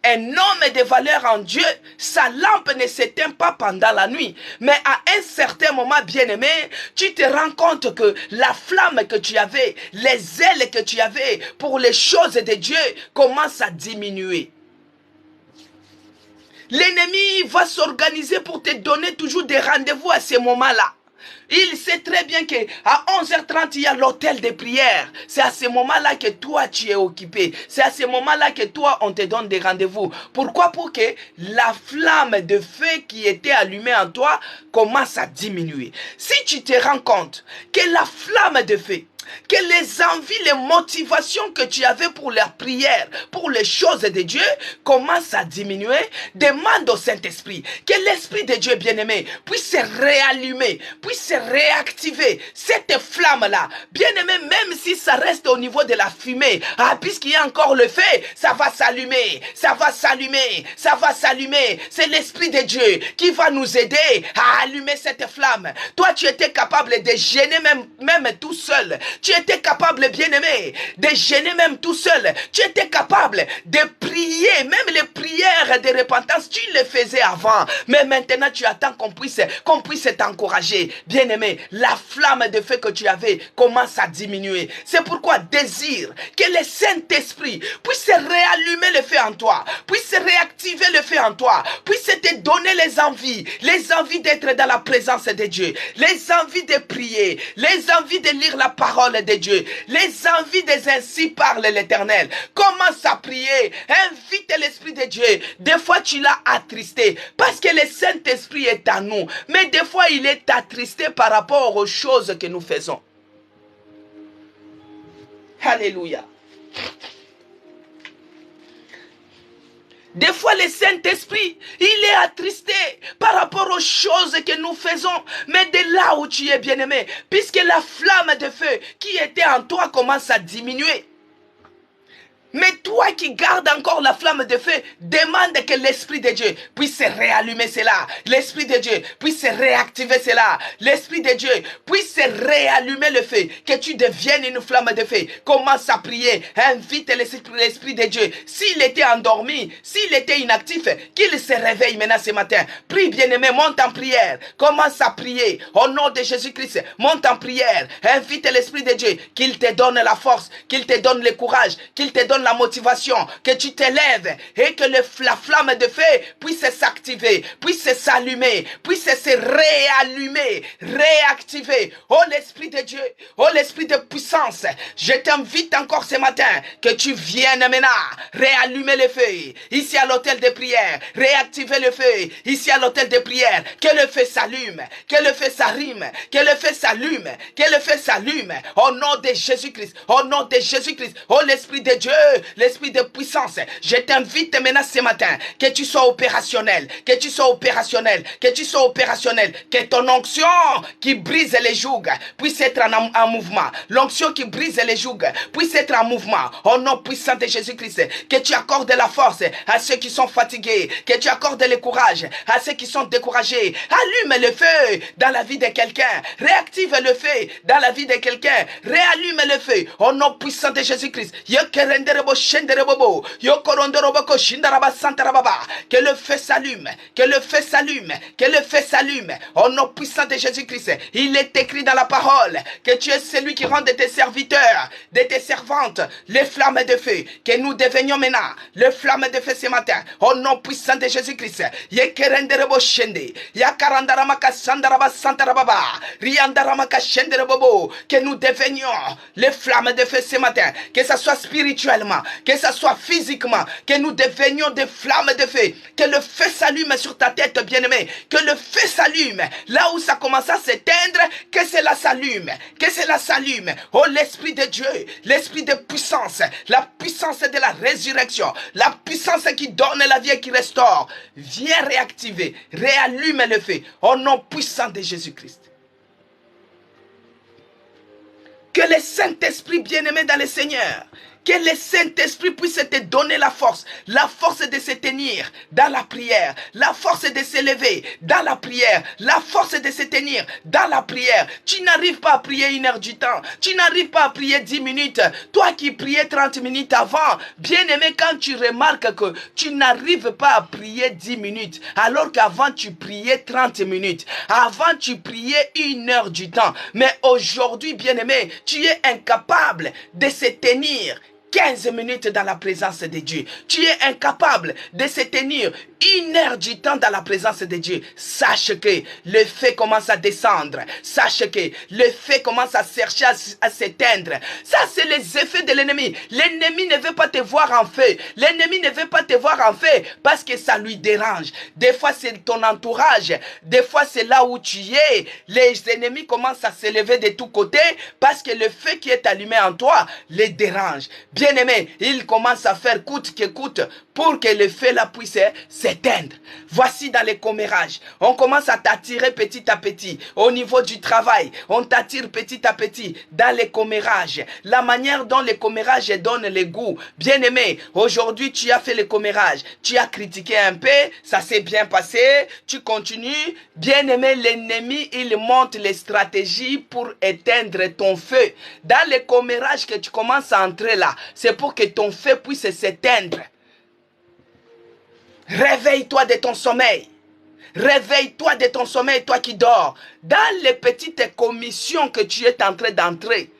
Un homme de valeur en Dieu, sa lampe ne s'éteint pas pendant la nuit. Mais à un certain moment, bien-aimé, tu te rends compte que la flamme que tu avais, les ailes que tu avais pour les choses de Dieu commencent à diminuer. L'ennemi va s'organiser pour te donner toujours des rendez-vous à ces moments-là. Il sait très bien qu'à 11h30, il y a l'hôtel de prière. C'est à ce moment-là que toi, tu es occupé. C'est à ce moment-là que toi, on te donne des rendez-vous. Pourquoi? Pour que la flamme de feu qui était allumée en toi commence à diminuer. Si tu te rends compte que la flamme de feu, que les envies, les motivations que tu avais pour la prière, pour les choses de Dieu, commencent à diminuer, demande au Saint-Esprit que l'Esprit de Dieu bien-aimé puisse se réallumer, puisse se réactiver cette flamme-là. Bien-aimé, même si ça reste au niveau de la fumée, puisqu'il y a encore le feu, ça va s'allumer, ça va s'allumer, ça va s'allumer. C'est l'Esprit de Dieu qui va nous aider à allumer cette flamme. Toi, tu étais capable de gêner même tout seul. Tu étais capable, bien-aimé, de gêner même tout seul. Tu étais capable de prier, même les prières de repentance, tu les faisais avant. Mais maintenant, tu attends qu'on puisse t'encourager. Bien-aimé, la flamme de feu que tu avais commence à diminuer. C'est pourquoi désire que le Saint-Esprit puisse réallumer le feu en toi, puisse réactiver le feu en toi, puisse te donner les envies d'être dans la présence de Dieu, les envies de prier, les envies de lire la parole de Dieu, les envies des ainsi parle l'Éternel. Commence à prier, invite l'Esprit de Dieu. Des fois tu l'as attristé parce que le Saint-Esprit est à nous, mais des fois il est attristé par rapport aux choses que nous faisons. Alléluia. Des fois, le Saint-Esprit, il est attristé par rapport aux choses que nous faisons. Mais de là où tu es bien-aimé, puisque la flamme de feu qui était en toi commence à diminuer. Mais toi qui gardes encore la flamme de feu, demande que l'Esprit de Dieu puisse réallumer cela. L'Esprit de Dieu puisse réactiver cela. L'Esprit de Dieu puisse réallumer le feu. Que tu deviennes une flamme de feu. Commence à prier. Invite l'Esprit de Dieu. S'il était endormi, s'il était inactif, qu'il se réveille maintenant ce matin. Prie, bien-aimé, monte en prière. Commence à prier. Au nom de Jésus-Christ, monte en prière. Invite l'Esprit de Dieu. Qu'il te donne la force, qu'il te donne le courage, qu'il te donne la motivation, que tu t'élèves et que la flamme de feu puisse s'activer, puisse s'allumer, puisse se réallumer, réactiver. Oh l'Esprit de Dieu, oh l'Esprit de puissance, je t'invite encore ce matin que tu viennes maintenant réallumer le feu ici à l'hôtel de prière, réactiver le feu ici à l'hôtel de prière, que le feu s'allume, que le feu s'arrime, que le feu s'allume, que le feu s'allume au nom de Jésus-Christ, au nom de Jésus-Christ. Oh l'Esprit de Dieu, l'Esprit de puissance, je t'invite maintenant ce matin que tu sois opérationnel, que tu sois opérationnel, que tu sois opérationnel, que ton onction qui brise les jougs puisse être en mouvement. L'onction qui brise les jougs puisse être en mouvement. Au nom puissant de Jésus-Christ, que tu accordes la force à ceux qui sont fatigués, que tu accordes le courage à ceux qui sont découragés. Allume le feu dans la vie de quelqu'un, réactive le feu dans la vie de quelqu'un, réallume le feu. Au nom puissant de Jésus-Christ, que le feu s'allume, que le feu s'allume, que le feu s'allume. Au nom puissant de Jésus-Christ, il est écrit dans la parole que tu es celui qui rend de tes serviteurs, de tes servantes, les flammes de feu. Que nous devenions maintenant les flammes de feu ce matin. Au nom puissant de Jésus-Christ. Que nous devenions les flammes de feu ce matin. Que ça soit spirituellement, que ça soit physiquement, que nous devenions des flammes de feu. Que le feu s'allume sur ta tête, bien-aimé. Que le feu s'allume là où ça commence à s'éteindre. Que cela s'allume, que cela s'allume. Oh l'Esprit de Dieu, l'Esprit de puissance, la puissance de la résurrection, la puissance qui donne la vie et qui restaure. Viens réactiver, réallume le feu au nom puissant de Jésus-Christ. Que le Saint-Esprit bien-aimé dans le Seigneur, que le Saint-Esprit puisse te donner la force de se tenir dans la prière, la force de s'élever dans la prière, la force de se tenir dans la prière. Tu n'arrives pas à prier 1 heure du temps, tu n'arrives pas à prier 10 minutes. Toi qui priais 30 minutes avant, bien-aimé, quand tu remarques que tu n'arrives pas à prier 10 minutes, alors qu'avant tu priais 30 minutes, avant tu priais 1 heure du temps, mais aujourd'hui, bien-aimé, tu es incapable de se tenir 15 minutes dans la présence de Dieu. Tu es incapable de se tenir 1 heure du temps dans la présence de Dieu. Sache que le feu commence à descendre. Sache que le feu commence à chercher à s'éteindre. Ça, c'est les effets de l'ennemi. L'ennemi ne veut pas te voir en feu. L'ennemi ne veut pas te voir en feu parce que ça lui dérange. Des fois, c'est ton entourage. Des fois, c'est là où tu es. Les ennemis commencent à se lever de tous côtés parce que le feu qui est allumé en toi les dérange. Bien-aimé, il commence à faire coûte que coûte pour que le feu là puisse s'éteindre. Voici dans les commérages, on commence à t'attirer petit à petit. Au niveau du travail, on t'attire petit à petit dans les commérages. La manière dont les commérages donnent les goûts. Bien-aimé, aujourd'hui tu as fait les commérages. Tu as critiqué un peu, ça s'est bien passé. Tu continues. Bien-aimé, l'ennemi, il monte les stratégies pour éteindre ton feu. Dans les commérages que tu commences à entrer là, c'est pour que ton feu puisse s'éteindre. Réveille-toi de ton sommeil. Réveille-toi de ton sommeil, toi qui dors. Dans les petites commissions que tu es en train d'entrer,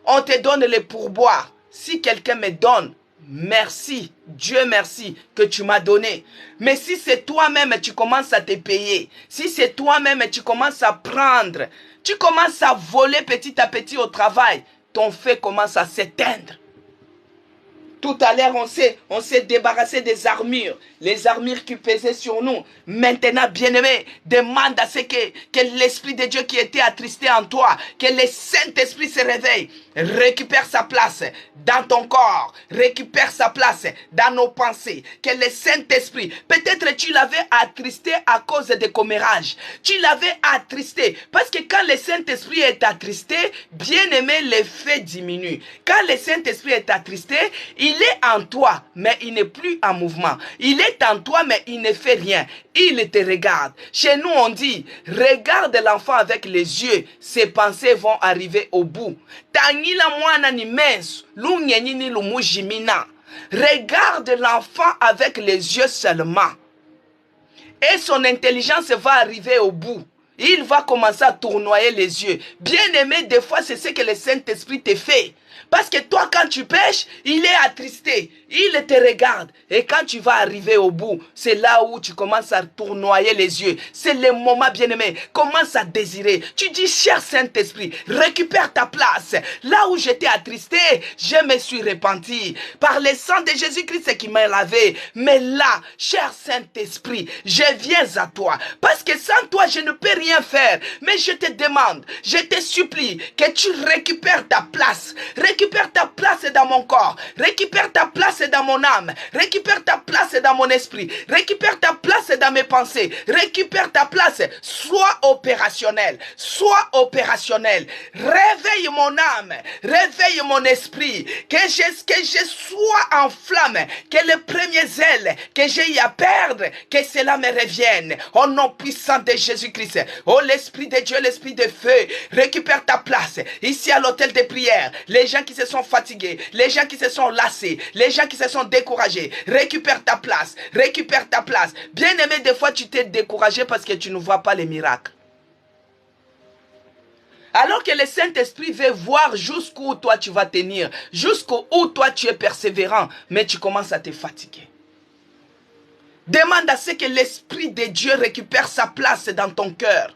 on te donne les pourboires. Si quelqu'un me donne, merci, Dieu merci que tu m'as donné. Mais si c'est toi-même, tu commences à te payer. Si c'est toi-même, tu commences à prendre. Tu commences à voler petit à petit au travail. Ton feu commence à s'éteindre. Tout à l'heure, on s'est débarrassé des armures. Les armures qui pesaient sur nous. Maintenant, bien-aimé, demande à ce que l'Esprit de Dieu qui était attristé en toi, que le Saint-Esprit se réveille, récupère sa place dans ton corps, récupère sa place dans nos pensées. Que le Saint-Esprit, peut-être tu l'avais attristé à cause des commérages. Tu l'avais attristé. Parce que quand le Saint-Esprit est attristé, bien-aimé, l'effet diminue. Quand le Saint-Esprit est attristé, il est en toi, mais il n'est plus en mouvement. Il est en toi, mais il ne fait rien. Il te regarde. Chez nous, on dit, regarde l'enfant avec les yeux. Ses pensées vont arriver au bout. Regarde l'enfant avec les yeux seulement. Et son intelligence va arriver au bout. Il va commencer à tournoyer les yeux. Bien-aimé, des fois, c'est ce que le Saint-Esprit te fait. Parce que toi, quand tu pêches, il est attristé. Il te regarde. Et quand tu vas arriver au bout, c'est là où tu commences à tournoyer les yeux. C'est le moment, bien-aimé. Commence à désirer. Tu dis, cher Saint-Esprit, récupère ta place. Là où j'étais attristé, je me suis repenti. Par le sang de Jésus-Christ qui m'a lavé. Mais là, cher Saint-Esprit, je viens à toi. Parce que sans toi, je ne peux rien faire. Mais je te demande, je te supplie que tu récupères ta place. Récupère ta place dans mon corps. Récupère ta place dans mon âme. Récupère ta place dans mon esprit. Récupère ta place dans mes pensées. Récupère ta place. Sois opérationnel. Sois opérationnel. Réveille mon âme. Réveille mon esprit. Que je sois en flamme. Que les premiers ailes que j'ai à perdre, que cela me revienne. Au nom puissant de Jésus-Christ. Oh, l'Esprit de Dieu, l'Esprit de feu. Récupère ta place. Ici à l'hôtel de prière. Les gens qui se sont fatigués, les gens qui se sont lassés, les gens qui se sont découragés, récupère ta place, récupère ta place. Bien-aimé, des fois tu t'es découragé parce que tu ne vois pas les miracles. Alors que le Saint-Esprit veut voir jusqu'où toi tu vas tenir, jusqu'où toi tu es persévérant, mais tu commences à te fatiguer. Demande à ce que l'Esprit de Dieu récupère sa place dans ton cœur.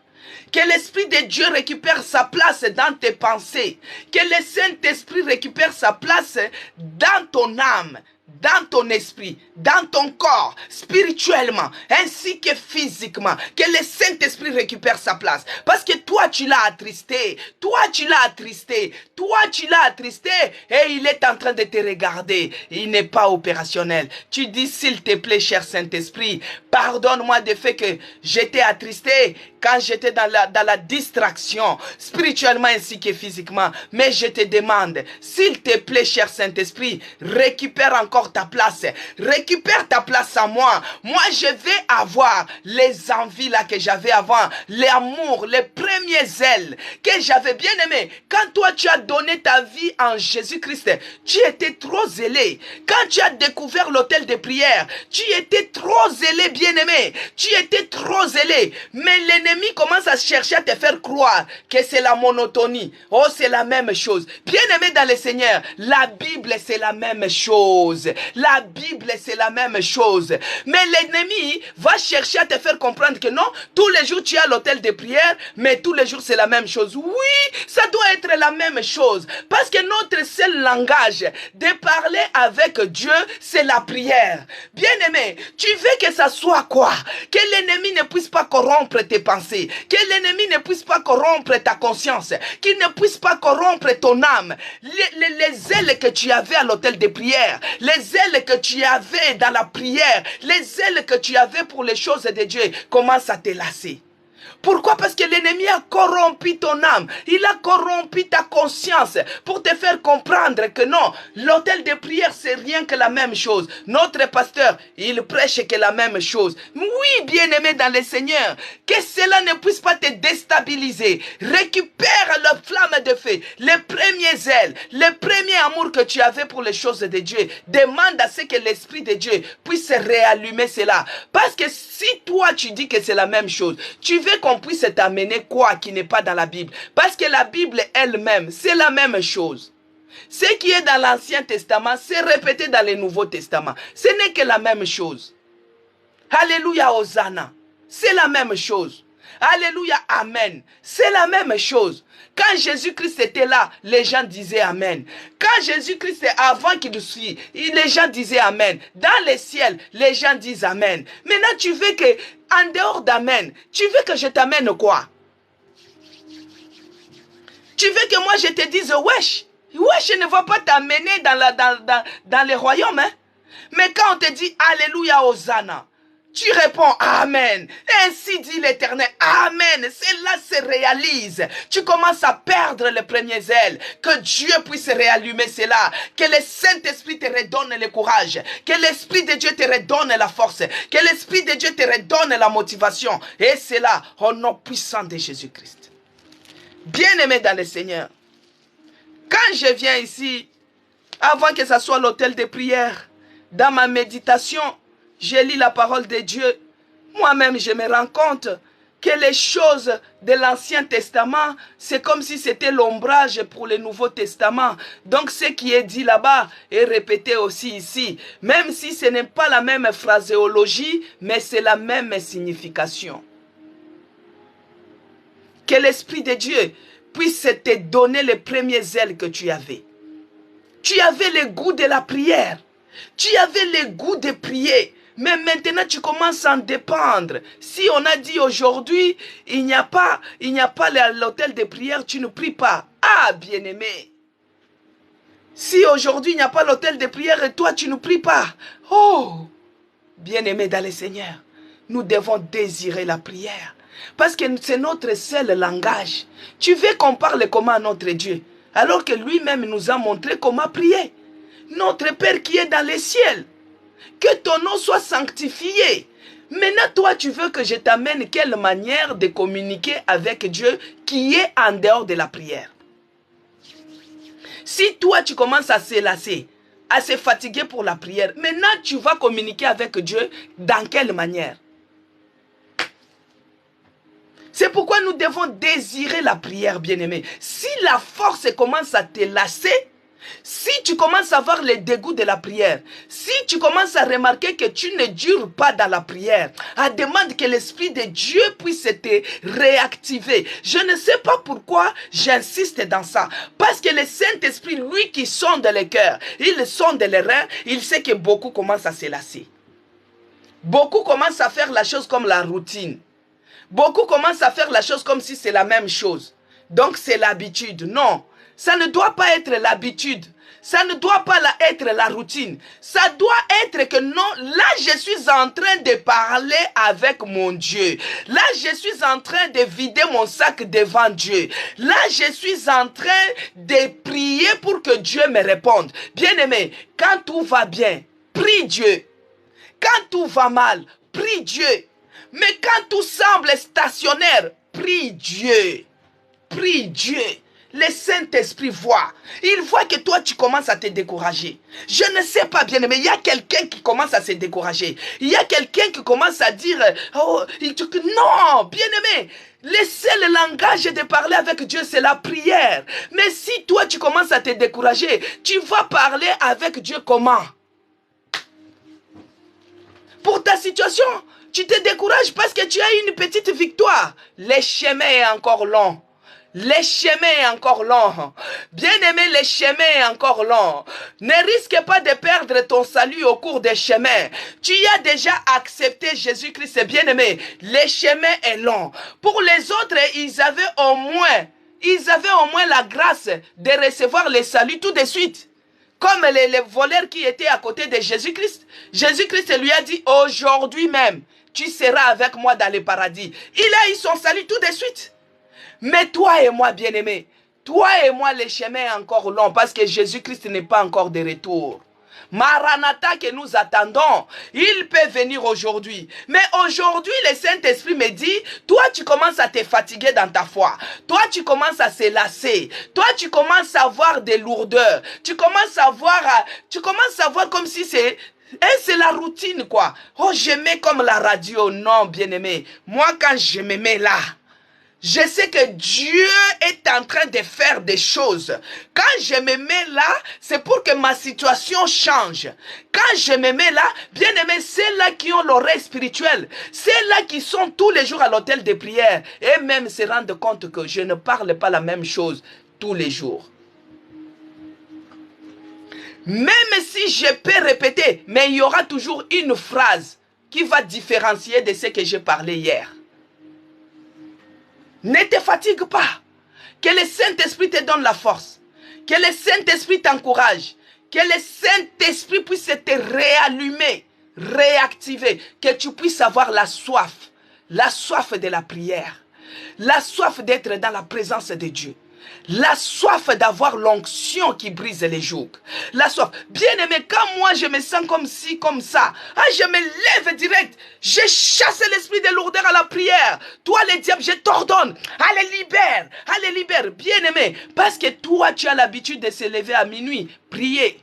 Que l'Esprit de Dieu récupère sa place dans tes pensées. Que le Saint-Esprit récupère sa place dans ton âme, dans ton esprit, dans ton corps, spirituellement, ainsi que physiquement. Que le Saint-Esprit récupère sa place. Parce que toi, tu l'as attristé. Toi, tu l'as attristé. Toi, tu l'as attristé. Et il est en train de te regarder. Il n'est pas opérationnel. Tu dis, s'il te plaît, cher Saint-Esprit, pardonne-moi du fait que j'étais attristé quand j'étais dans la distraction, spirituellement ainsi que physiquement. Mais je te demande, s'il te plaît, cher Saint-Esprit, récupère encore ta place. Récupère ta place à moi. Moi, je vais avoir les envies là que j'avais avant, l'amour, les premiers ailes que j'avais bien aimé. Quand toi, tu as donné ta vie en Jésus-Christ, tu étais trop zélé. Quand tu as découvert l'hôtel de prière, tu étais trop zélé, bien aimé. Tu étais trop zélé. Mais l'ennemi l'ennemi commence à chercher à te faire croire que c'est la monotonie. Oh, c'est la même chose. Bien-aimé dans le Seigneur, la Bible, c'est la même chose. La Bible, c'est la même chose. Mais l'ennemi va chercher à te faire comprendre que non, tous les jours tu es à l'hôtel de prière, mais tous les jours c'est la même chose. Oui, ça doit être la même chose. Parce que notre seul langage de parler avec Dieu, c'est la prière. Bien-aimé, tu veux que ça soit quoi? Que l'ennemi ne puisse pas corrompre tes pensées, que l'ennemi ne puisse pas corrompre ta conscience, qu'il ne puisse pas corrompre ton âme. Les ailes que tu avais à l'hôtel de prière, les ailes que tu avais dans la prière, les ailes que tu avais pour les choses de Dieu commencent à te lasser. Pourquoi? Parce que l'ennemi a corrompu ton âme. Il a corrompu ta conscience pour te faire comprendre que non, l'hôtel de prière, c'est rien que la même chose. Notre pasteur, il prêche que la même chose. Oui, bien-aimé dans le Seigneur, que cela ne puisse pas te déstabiliser. Récupère la flamme de feu, les premiers ailes, les premiers amours que tu avais pour les choses de Dieu. Demande à ce que l'Esprit de Dieu puisse réallumer cela. Parce que si toi, tu dis que c'est la même chose, tu veux qu'on puisse t'amener quoi qui n'est pas dans la Bible. Parce que la Bible elle-même, c'est la même chose. Ce qui est dans l'Ancien Testament, c'est répété dans le Nouveau Testament. Ce n'est que la même chose. Alléluia, Hosanna. C'est la même chose. Alléluia, Amen. C'est la même chose. Quand Jésus-Christ était là, les gens disaient Amen. Quand Jésus-Christ, avant qu'il suive, les gens disaient Amen. Dans les ciels, les gens disent Amen. Maintenant, tu veux que, en dehors d'Amen, tu veux que je t'amène quoi? Tu veux que moi je te dise wesh? Wesh, je ne vais pas t'amener dans les royaumes. Hein? Mais quand on te dit Alléluia, Hosanna, tu réponds Amen. Ainsi dit l'Éternel. Amen. Cela se réalise. Tu commences à perdre les premiers ailes. Que Dieu puisse réallumer cela. Que le Saint-Esprit te redonne le courage. Que l'Esprit de Dieu te redonne la force. Que l'Esprit de Dieu te redonne la motivation. Et cela au nom puissant de Jésus-Christ. Bien-aimé dans le Seigneur. Quand je viens ici, avant que ce soit l'hôtel de prière, dans ma méditation, je lis la parole de Dieu. Moi-même, je me rends compte que les choses de l'Ancien Testament, c'est comme si c'était l'ombrage pour le Nouveau Testament. Donc, ce qui est dit là-bas est répété aussi ici. Même si ce n'est pas la même phraséologie, mais c'est la même signification. Que l'Esprit de Dieu puisse te donner les premières ailes que tu avais. Tu avais le goût de la prière. Tu avais le goût de prier. Mais maintenant, tu commences à en dépendre. Si on a dit aujourd'hui, il n'y a pas l'hôtel de prière, tu ne pries pas. Ah, bien-aimé. Si aujourd'hui, il n'y a pas l'hôtel de prière et toi, tu ne pries pas. Oh, bien-aimé dans le Seigneur, nous devons désirer la prière. Parce que c'est notre seul langage. Tu veux qu'on parle comment à notre Dieu, alors que lui-même nous a montré comment prier. Notre Père qui est dans les ciels. Que ton nom soit sanctifié. Maintenant, toi, tu veux que je t'amène quelle manière de communiquer avec Dieu qui est en dehors de la prière. Si toi, tu commences à se lasser, à se fatiguer pour la prière, maintenant, tu vas communiquer avec Dieu dans quelle manière? C'est pourquoi nous devons désirer la prière, bien-aimé. Si la force commence à te lasser, si tu commences à avoir le dégoût de la prière, si tu commences à remarquer que tu ne dures pas dans la prière, demande que l'Esprit de Dieu puisse te réactiver. Je ne sais pas pourquoi j'insiste dans ça. Parce que le Saint-Esprit, lui qui sonde les cœurs, il sonde les reins, il sait que beaucoup commencent à se lasser. Beaucoup commencent à faire la chose comme la routine. Beaucoup commencent à faire la chose comme si c'est la même chose. Donc c'est l'habitude. Non. Ça ne doit pas être l'habitude. Ça ne doit pas être la routine. Ça doit être que non, là je suis en train de parler avec mon Dieu. Là je suis en train de vider mon sac devant Dieu. Là je suis en train de prier pour que Dieu me réponde. Bien-aimé, quand tout va bien, prie Dieu. Quand tout va mal, prie Dieu. Mais quand tout semble stationnaire, prie Dieu. Prie Dieu. Le Saint-Esprit voit. Il voit que toi, tu commences à te décourager. Je ne sais pas, bien-aimé, il y a quelqu'un qui commence à se décourager. Il y a quelqu'un qui commence à dire, oh, non, bien-aimé, le seul langage de parler avec Dieu, c'est la prière. Mais si toi, tu commences à te décourager, tu vas parler avec Dieu comment? Pour ta situation, tu te décourages parce que tu as une petite victoire. Le chemin est encore long. Le chemin est encore long. Bien-aimé, le chemin est encore long. Ne risque pas de perdre ton salut au cours des chemins. Tu as déjà accepté Jésus-Christ, bien-aimé. Le chemin est long. Pour les autres, ils avaient au moins la grâce de recevoir le salut tout de suite. Comme les voleurs qui étaient à côté de Jésus-Christ. Jésus-Christ lui a dit, aujourd'hui même, tu seras avec moi dans le paradis. Il a eu son salut tout de suite. Mais toi et moi, bien-aimés, toi et moi, le chemin est encore long parce que Jésus-Christ n'est pas encore de retour. Maranatha que nous attendons, il peut venir aujourd'hui. Mais aujourd'hui, le Saint-Esprit me dit, toi tu commences à te fatiguer dans ta foi. Toi tu commences à se lasser. Toi tu commences à avoir des lourdeurs. Tu commences à voir comme si c'est la routine quoi. Oh, je mets comme la radio. Non, bien-aimé. Moi quand je me mets là, je sais que Dieu est en train de faire des choses. Quand je me mets là, c'est pour que ma situation change. Quand je me mets là, bien aimé, c'est là qui ont l'oreille spirituelle. C'est là qui sont tous les jours à l'hôtel de prière. Et même se rendre compte que je ne parle pas la même chose tous les jours. Même si je peux répéter, mais il y aura toujours une phrase qui va différencier de ce que j'ai parlé hier. Ne te fatigue pas. Que le Saint-Esprit te donne la force. Que le Saint-Esprit t'encourage. Que le Saint-Esprit puisse te réallumer, réactiver. Que tu puisses avoir la soif de la prière. La soif d'être dans la présence de Dieu. La soif d'avoir l'onction qui brise les jougs. La soif. Bien aimé, quand moi je me sens comme ci, comme ça, je me lève direct. Je chasse l'esprit de lourdeur à la prière. Toi le diable, je t'ordonne. Allez libère. Bien aimé, parce que toi tu as l'habitude de se lever à minuit, prier.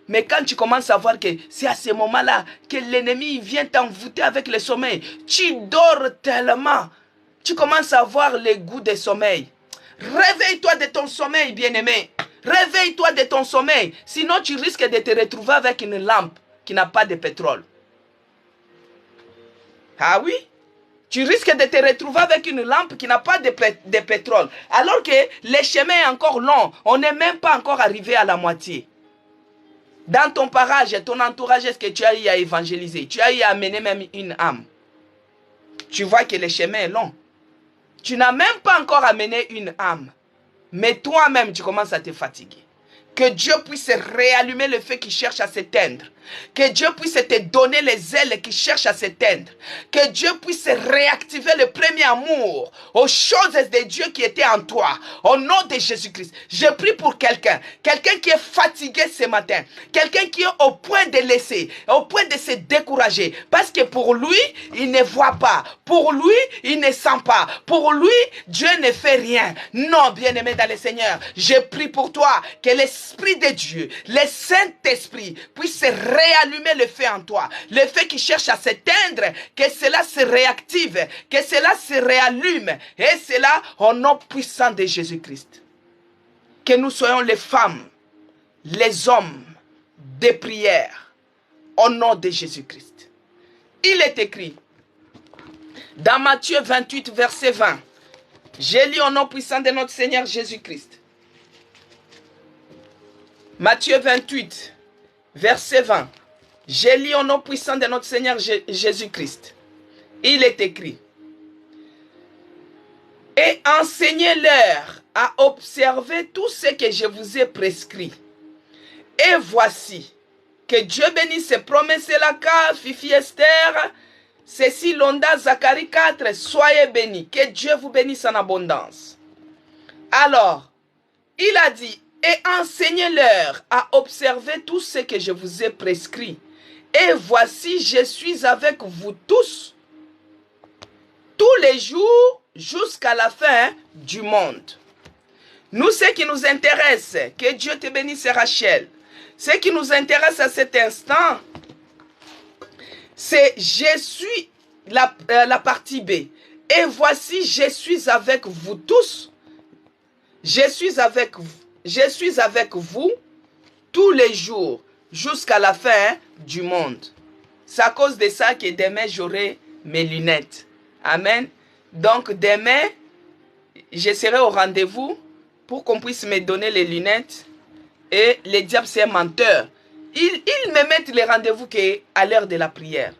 Mais quand tu commences à voir que c'est à ce moment-là que l'ennemi vient t'envoûter avec le sommeil, tu dors tellement. Tu commences à avoir le goût du sommeil. Réveille-toi de ton sommeil, bien-aimé. Réveille-toi de ton sommeil. Sinon, tu risques de te retrouver avec une lampe qui n'a pas de pétrole. Ah oui? Tu risques de te retrouver avec une lampe qui n'a pas de pétrole. Alors que le chemin est encore long. On n'est même pas encore arrivé à la moitié. Dans ton parage, ton entourage, est-ce que tu as eu à évangéliser? Tu as eu à amener même une âme. Tu vois que le chemin est long. Tu n'as même pas encore amené une âme. Mais toi-même, tu commences à te fatiguer. Que Dieu puisse réallumer le feu qui cherche à s'éteindre. Que Dieu puisse te donner les ailes qui cherchent à s'éteindre. Que Dieu puisse réactiver le premier amour aux choses de Dieu qui étaient en toi. Au nom de Jésus-Christ. Je prie pour quelqu'un. Quelqu'un qui est fatigué ce matin. Quelqu'un qui est au point de laisser. Au point de se décourager. Parce que pour lui, il ne voit pas. Pour lui, il ne sent pas. Pour lui, Dieu ne fait rien. Non, bien-aimé dans le Seigneur. Je prie pour toi que l'Esprit de Dieu, le Saint-Esprit puisse réallumer le feu en toi. Le feu qui cherche à s'éteindre, que cela se réactive, que cela se réallume. Et cela au nom puissant de Jésus-Christ. Que nous soyons les femmes, les hommes de prière au nom de Jésus-Christ. Il est écrit dans Matthieu 28, verset 20. J'ai lu au nom puissant de notre Seigneur Jésus-Christ. Matthieu 28, verset 20. J'ai lu au nom puissant de notre Seigneur Jésus-Christ. Il est écrit. Et enseignez-leur à observer tout ce que je vous ai prescrit. Et voici, que Dieu bénisse promesse la cas, Fifi Esther, Cécile Londa, Zacharie 4, soyez bénis. Que Dieu vous bénisse en abondance. Alors, il a dit, et enseignez-leur à observer tout ce que je vous ai prescrit. Et voici, je suis avec vous tous les jours jusqu'à la fin du monde. Nous, ce qui nous intéresse, que Dieu te bénisse, Rachel. Ce qui nous intéresse à cet instant, c'est je suis la partie B. Et voici, je suis avec vous tous. Je suis avec vous tous les jours jusqu'à la fin du monde. C'est à cause de ça que demain, j'aurai mes lunettes. Amen. Donc, demain, je serai au rendez-vous pour qu'on puisse me donner les lunettes. Et le diable, c'est un menteur. Il me met les rendez-vous qu'à l'heure de la prière.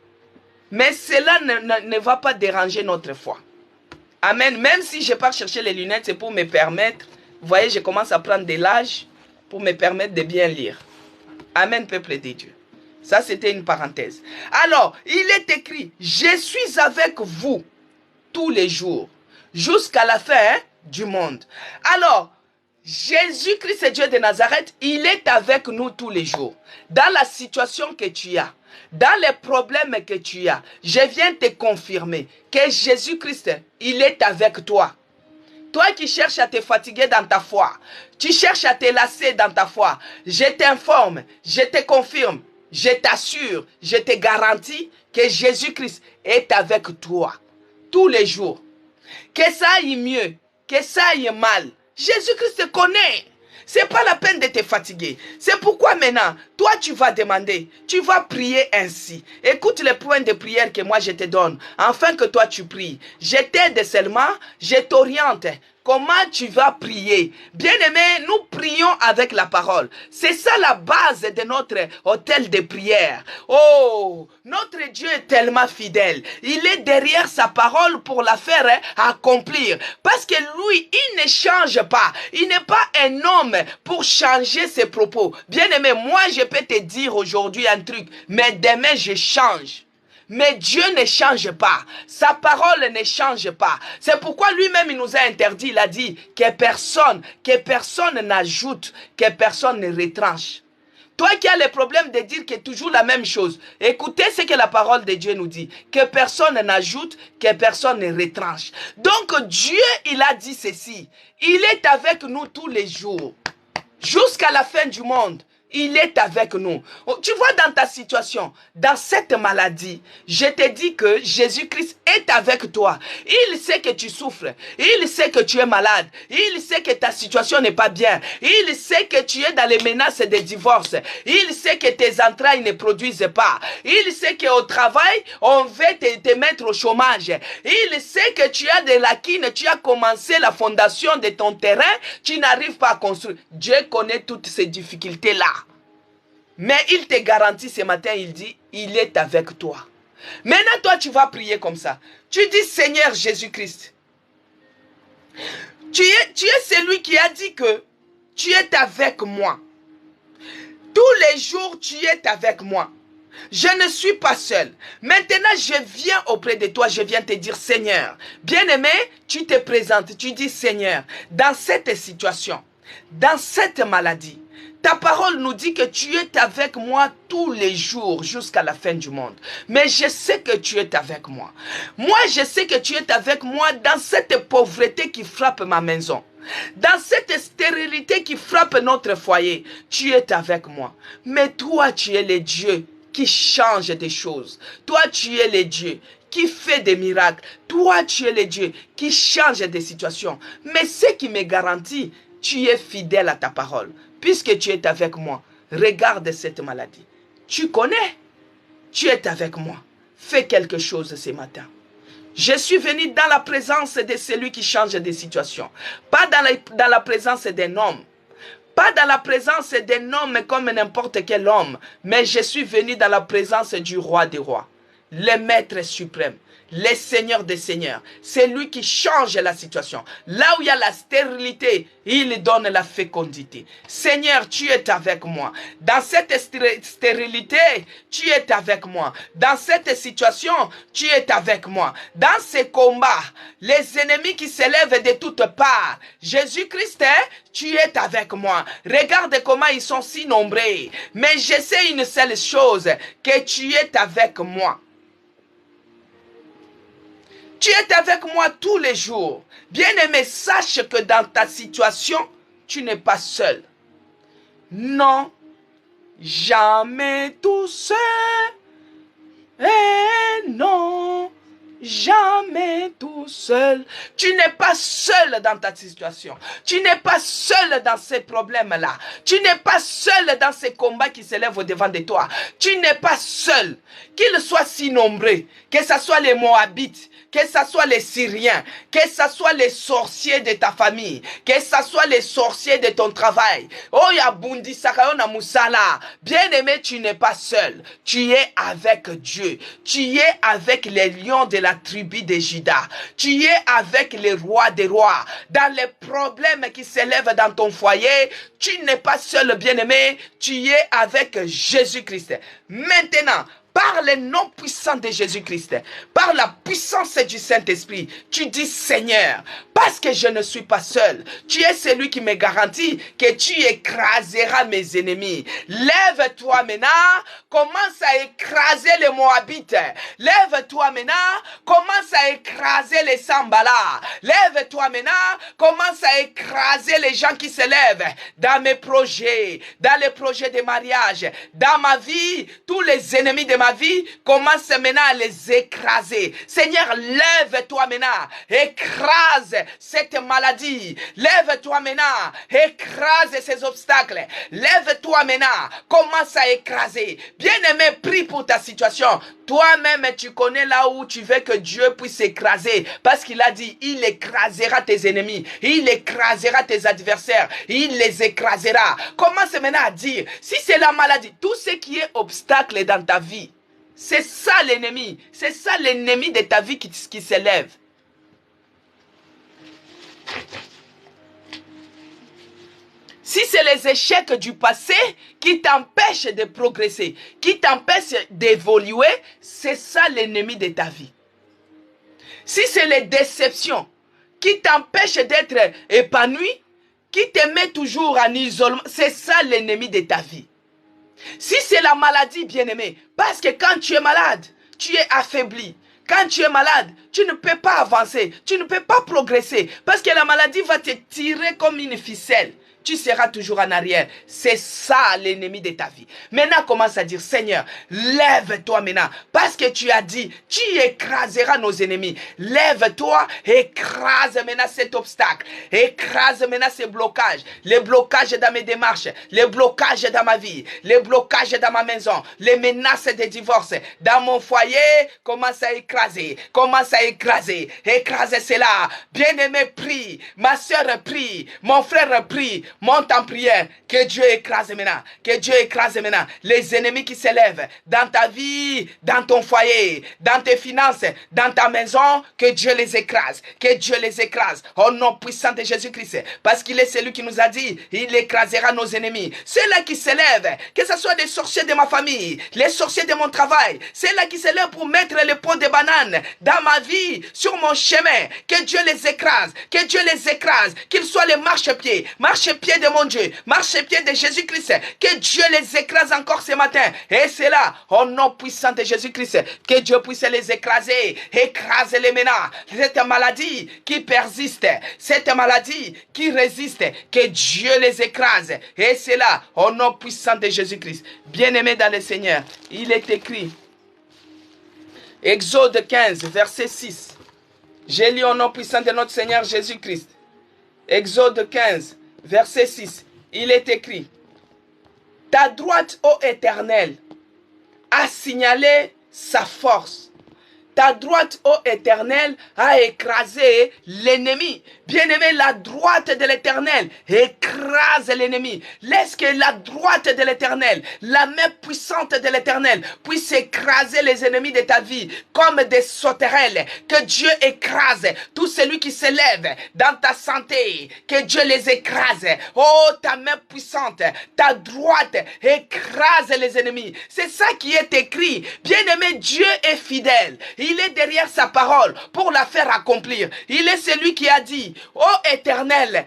Mais cela ne va pas déranger notre foi. Amen. Même si je pars chercher les lunettes, c'est pour me permettre. Vous voyez, je commence à prendre de l'âge pour me permettre de bien lire. Amen, peuple de Dieu. Ça, c'était une parenthèse. Alors, il est écrit, je suis avec vous tous les jours, jusqu'à la fin du monde. Alors, Jésus-Christ, Dieu de Nazareth, il est avec nous tous les jours. Dans la situation que tu as, dans les problèmes que tu as, je viens te confirmer que Jésus-Christ, il est avec toi. Toi qui cherches à te fatiguer dans ta foi, tu cherches à te lasser dans ta foi, je t'informe, je te confirme, je t'assure, je te garantis que Jésus-Christ est avec toi tous les jours. Que ça aille mieux, que ça aille mal, Jésus-Christ te connaît. C'est pas la peine de te fatiguer. C'est pourquoi maintenant, toi tu vas demander, tu vas prier ainsi. Écoute les points de prière que moi je te donne, afin que toi tu pries. Je t'aide seulement, je t'oriente. Comment tu vas prier? Bien-aimé, nous prions avec la parole. C'est ça la base de notre hôtel de prière. Oh, notre Dieu est tellement fidèle. Il est derrière sa parole pour la faire accomplir. Parce que lui, il ne change pas. Il n'est pas un homme pour changer ses propos. Bien-aimé, moi je peux te dire aujourd'hui un truc, mais demain je change. Mais Dieu ne change pas. Sa parole ne change pas. C'est pourquoi lui-même il nous a interdit, il a dit que personne n'ajoute, que personne ne retranche. Toi qui as le problème de dire que toujours la même chose, écoutez ce que la parole de Dieu nous dit. Que personne n'ajoute, que personne ne retranche. Donc Dieu, il a dit ceci. Il est avec nous tous les jours. Jusqu'à la fin du monde. Il est avec nous. Tu vois dans ta situation, dans cette maladie, je te dis que Jésus-Christ est avec toi. Il sait que tu souffres. Il sait que tu es malade. Il sait que ta situation n'est pas bien. Il sait que tu es dans les menaces de divorce. Il sait que tes entrailles ne produisent pas. Il sait qu'au travail, on veut te mettre au chômage. Il sait que tu as des lacunes. Tu as commencé la fondation de ton terrain. Tu n'arrives pas à construire. Dieu connaît toutes ces difficultés-là. Mais il te garantit ce matin, il dit, il est avec toi. Maintenant, toi, tu vas prier comme ça. Tu dis, Seigneur Jésus-Christ, tu es celui qui a dit que tu es avec moi. Tous les jours, tu es avec moi. Je ne suis pas seul. Maintenant, je viens auprès de toi, je viens te dire, Seigneur, bien-aimé, tu te présentes, tu dis, Seigneur, dans cette situation, dans cette maladie, ta parole nous dit que tu es avec moi tous les jours jusqu'à la fin du monde. Mais je sais que tu es avec moi. Moi, je sais que tu es avec moi dans cette pauvreté qui frappe ma maison. Dans cette stérilité qui frappe notre foyer. Tu es avec moi. Mais toi, tu es le Dieu qui change des choses. Toi, tu es le Dieu qui fait des miracles. Toi, tu es le Dieu qui change des situations. Mais ce qui me garantit, tu es fidèle à ta parole. Puisque tu es avec moi, regarde cette maladie. Tu connais, tu es avec moi. Fais quelque chose ce matin. Je suis venu dans la présence de celui qui change des situations. Pas dans la présence d'un homme. Pas dans la présence d'un homme comme n'importe quel homme. Mais je suis venu dans la présence du roi des rois. Le maître suprême. Le Seigneur des seigneurs. C'est lui qui change la situation. Là où il y a la stérilité, il donne la fécondité. Seigneur, tu es avec moi. Dans cette stérilité, tu es avec moi. Dans cette situation, tu es avec moi. Dans ces combats, les ennemis qui s'élèvent de toutes parts, Jésus-Christ, tu es avec moi. Regarde comment ils sont si nombreux. Mais je sais une seule chose, que tu es avec moi. Tu es avec moi tous les jours. Bien-aimé, sache que dans ta situation, tu n'es pas seul. Non, jamais tout seul. Eh non, jamais tout seul. Tu n'es pas seul dans ta situation. Tu n'es pas seul dans ces problèmes-là. Tu n'es pas seul dans ces combats qui s'élèvent au-devant de toi. Tu n'es pas seul. Qu'ils soient si nombreux, que ce soit les Moabites, que ce soit les Syriens, que ce soit les sorciers de ta famille, que ce soit les sorciers de ton travail. Oh, Yabundi Sakayona Moussala. Bien-aimé, tu n'es pas seul. Tu es avec Dieu. Tu es avec les lions de la tribu de Juda. Tu es avec les rois des rois. Dans les problèmes qui s'élèvent dans ton foyer, tu n'es pas seul, bien-aimé. Tu es avec Jésus-Christ. Maintenant, par le nom puissant de Jésus-Christ, par la puissance du Saint-Esprit, tu dis Seigneur, parce que je ne suis pas seul, tu es celui qui me garantit que tu écraseras mes ennemis. Lève-toi maintenant, commence à écraser les Moabites. Lève-toi maintenant, commence à écraser les Sambala. Lève-toi maintenant, commence à écraser les gens qui se lèvent dans mes projets, dans les projets de mariage, dans ma vie, tous les ennemis de ma vie, commence maintenant à les écraser. Seigneur, lève-toi maintenant, écrase cette maladie. Lève-toi maintenant, écrase ces obstacles. Lève-toi maintenant, commence à écraser. Bien-aimé, prie pour ta situation. Toi-même, tu connais là où tu veux que Dieu puisse écraser. Parce qu'il a dit, il écrasera tes ennemis. Il écrasera tes adversaires. Il les écrasera. Commence maintenant à dire, si c'est la maladie, tout ce qui est obstacle dans ta vie, c'est ça l'ennemi. C'est ça l'ennemi de ta vie qui s'élève. Si c'est les échecs du passé qui t'empêchent de progresser, qui t'empêchent d'évoluer, c'est ça l'ennemi de ta vie. Si c'est les déceptions qui t'empêchent d'être épanoui, qui te met toujours en isolement, c'est ça l'ennemi de ta vie. Si c'est la maladie, bien-aimé, parce que quand tu es malade, tu es affaibli. Quand tu es malade, tu ne peux pas avancer, tu ne peux pas progresser, parce que la maladie va te tirer comme une ficelle. Tu seras toujours en arrière. C'est ça l'ennemi de ta vie. Maintenant, commence à dire, Seigneur, lève-toi maintenant. Parce que tu as dit, tu écraseras nos ennemis. Lève-toi, écrase maintenant cet obstacle. Écrase maintenant ces blocages. Les blocages dans mes démarches. Les blocages dans ma vie. Les blocages dans ma maison. Les menaces de divorce. Dans mon foyer, commence à écraser. Commence à écraser. Écrase cela. Bien-aimé, prie. Ma soeur, prie. Mon frère, prie. Monte en prière, que Dieu écrase maintenant, que Dieu écrase maintenant les ennemis qui s'élèvent dans ta vie, dans ton foyer, dans tes finances, dans ta maison, que Dieu les écrase, que Dieu les écrase, au nom puissant de Jésus-Christ, parce qu'il est celui qui nous a dit, il écrasera nos ennemis, ceux-là qui s'élèvent, que ce soit des sorciers de ma famille, les sorciers de mon travail, ceux-là qui s'élèvent pour mettre le pot de banane dans ma vie, sur mon chemin, que Dieu les écrase, qu'ils soient les marchepieds de mon Dieu, marchepieds de Jésus-Christ, que Dieu les écrase encore ce matin. Et c'est là, au nom puissant de Jésus-Christ, que Dieu puisse les écraser. Écrase-les maintenant. Cette maladie qui persiste, cette maladie qui résiste, que Dieu les écrase. Et c'est là, au nom puissant de Jésus-Christ. Bien-aimé dans le Seigneur, il est écrit, Exode 15, verset 6. J'ai lu au nom puissant de notre Seigneur Jésus-Christ. Exode 15, verset 6, il est écrit, ta droite, ô Éternel, a signalé sa force. Ta droite, ô Éternel, a écrasé l'ennemi. Bien-aimé, la droite de l'Éternel écrase l'ennemi. Laisse que la droite de l'Éternel, la main puissante de l'Éternel, puisse écraser les ennemis de ta vie comme des sauterelles. Que Dieu écrase tout celui qui s'élève dans ta santé. Que Dieu les écrase. Oh, ta main puissante, ta droite écrase les ennemis. C'est ça qui est écrit. Bien-aimé, Dieu est fidèle. Il est derrière sa parole pour la faire accomplir. Il est celui qui a dit, ô Éternel,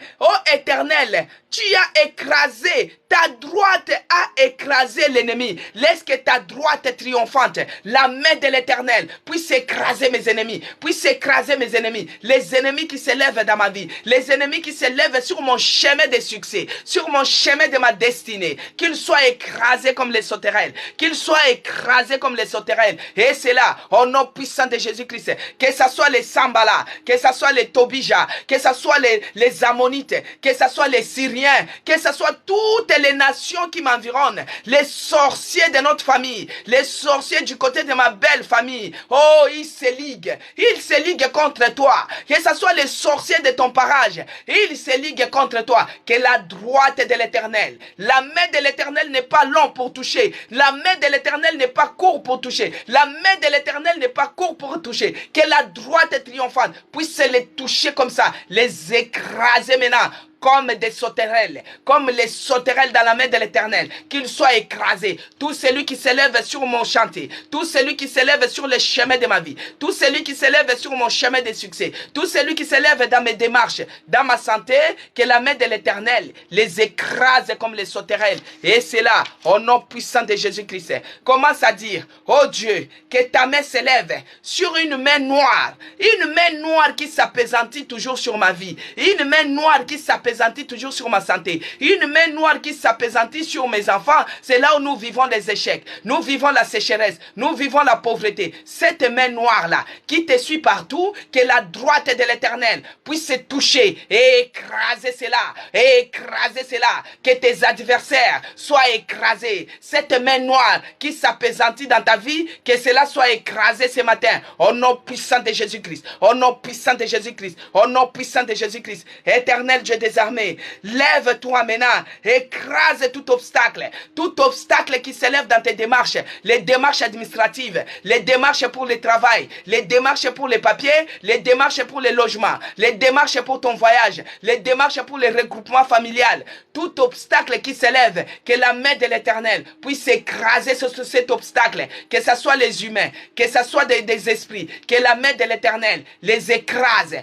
tu as écrasé, ta droite a écrasé l'ennemi. Laisse que ta droite triomphante, la main de l'Éternel, puisse écraser mes ennemis, puisse écraser mes ennemis, les ennemis qui s'élèvent dans ma vie, les ennemis qui s'élèvent sur mon chemin de succès, sur mon chemin de ma destinée, qu'ils soient écrasés comme les sauterelles, qu'ils soient écrasés comme les sauterelles. Et c'est là, au nom puissant de Jésus-Christ, que ce soit les Sambala, que ce soit les Tobija, que ce soit les Ammonites, que ce soit les Syriens, que ce soit toutes les nations qui m'environnent, les sorciers de notre famille, les sorciers du côté de ma belle famille. Oh, ils se liguent contre toi. Que ce soit les sorciers de ton parage, ils se liguent contre toi. Que la droite de l'Éternel, la main de l'Éternel n'est pas longue pour toucher, la main de l'Éternel n'est pas courte pour toucher, la main de l'Éternel n'est pas courte pour toucher. Que la droite triomphante puisse les toucher comme ça, les écraser maintenant comme des sauterelles, comme les sauterelles dans la main de l'Éternel, qu'ils soient écrasés. Tout celui qui s'élève sur mon chantier, tout celui qui s'élève sur le chemin de ma vie, tout celui qui s'élève sur mon chemin de succès, tout celui qui s'élève dans mes démarches, dans ma santé, que la main de l'Éternel les écrase comme les sauterelles. Et c'est là, au nom puissant de Jésus-Christ, commence à dire, oh Dieu, que ta main s'élève sur une main noire qui s'appesantit toujours sur ma vie, une main noire qui s'appesantit toujours sur ma santé, une main noire qui s'appesantit sur mes enfants. C'est là où nous vivons les échecs, nous vivons la sécheresse, nous vivons la pauvreté. Cette main noire là qui te suit partout, que la droite de l'Éternel puisse se toucher et écraser cela, que tes adversaires soient écrasés. Cette main noire qui s'appesantit dans ta vie, que cela soit écrasé ce matin, au nom puissant de Jésus-Christ, au nom puissant de Jésus-Christ, au nom puissant de Jésus-Christ. Éternel Dieu des armées, lève-toi maintenant, écrase tout obstacle qui s'élève dans tes démarches, les démarches administratives, les démarches pour le travail, les démarches pour les papiers, les démarches pour les logements, les démarches pour ton voyage, les démarches pour le regroupement familial. Tout obstacle qui s'élève, que la main de l'Éternel puisse écraser cet obstacle, que ce soit les humains, que ce soit des esprits, que la main de l'Éternel les écrase,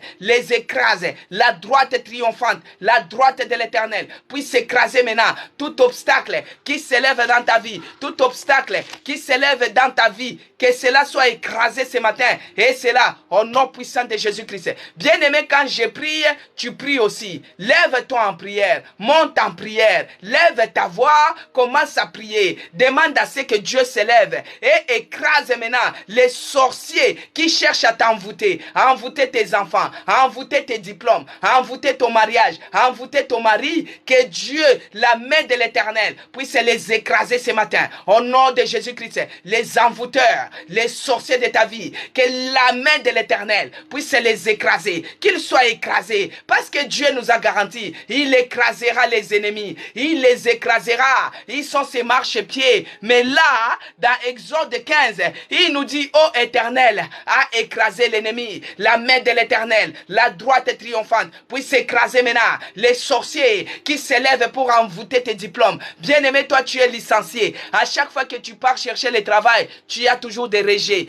la droite triomphante, la droite de l'Éternel puisse écraser maintenant tout obstacle qui s'élève dans ta vie, tout obstacle qui s'élève dans ta vie, que cela soit écrasé ce matin. Et c'est là, au nom puissant de Jésus-Christ. Bien-aimé, quand je prie, tu pries aussi. Lève-toi en prière, monte en prière, lève ta voix, commence à prier. Demande à ce que Dieu s'élève et écrase maintenant les sorciers qui cherchent à t'envoûter, à envoûter tes enfants, à envoûter tes diplômes, à envoûter ton mariage, à envoûter ton mari. Que Dieu, la main de l'Éternel, puisse les écraser ce matin. Au nom de Jésus-Christ, les envoûteurs, les sorciers de ta vie, que la main de l'Éternel puisse les écraser, qu'ils soient écrasés, parce que Dieu nous a garanti, il écrasera les ennemis, il les écrasera, ils sont ses marchepieds. Mais là, dans Exode 15, il nous dit, ô Éternel, a écrasé l'ennemi, la main de l'Éternel, la droite triomphante, puisse écraser maintenant les sorciers qui s'élèvent pour envoûter tes diplômes. Bien-aimé, toi tu es licencié, à chaque fois que tu pars chercher le travail, tu as toujours des rejets,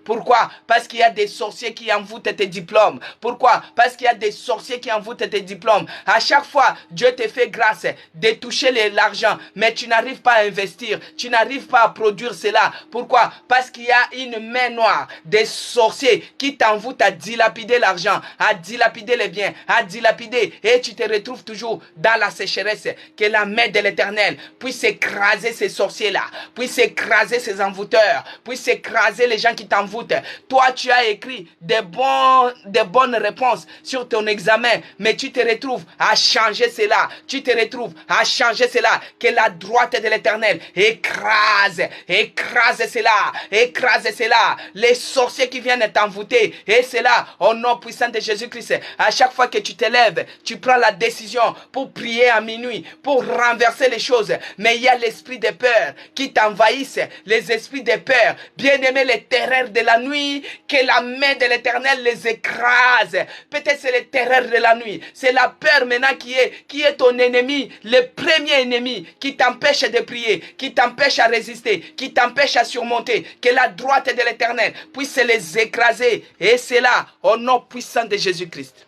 Pourquoi? Parce qu'il y a des sorciers qui envoûtent tes diplômes. Pourquoi? Parce qu'il y a des sorciers qui envoûtent tes diplômes. À chaque fois, Dieu te fait grâce de toucher l'argent, mais tu n'arrives pas à investir, tu n'arrives pas à produire cela. Pourquoi? Parce qu'il y a une main noire des sorciers qui t'envoûtent à dilapider l'argent, à dilapider les biens, à dilapider, et tu te retrouves toujours dans la sécheresse. Que la main de l'Éternel puisse écraser ces sorciers-là, puisse écraser ces envoûteurs, puisse écraser les gens qui t'envoûtent. Toi, tu as écrit des bonnes réponses sur ton examen, mais tu te retrouves à changer cela, que la droite de l'Éternel écrase cela, les sorciers qui viennent t'envoûter, et cela, au nom puissant de Jésus-Christ, Jésus-Christ, à chaque fois que tu te lèves, tu prends la décision pour prier à minuit, pour renverser les choses. Mais il y a l'esprit de peur qui t'envahisse, les esprits de peur. Bien-aimés, les terreurs de la nuit, que la main de l'Éternel les écrase. Peut-être c'est les terreurs de la nuit. C'est la peur maintenant qui est ton ennemi, le premier ennemi qui t'empêche de prier, qui t'empêche à résister, qui t'empêche à surmonter. Que la droite de l'Éternel puisse les écraser. Et c'est là, au nom puissant de Jésus-Christ.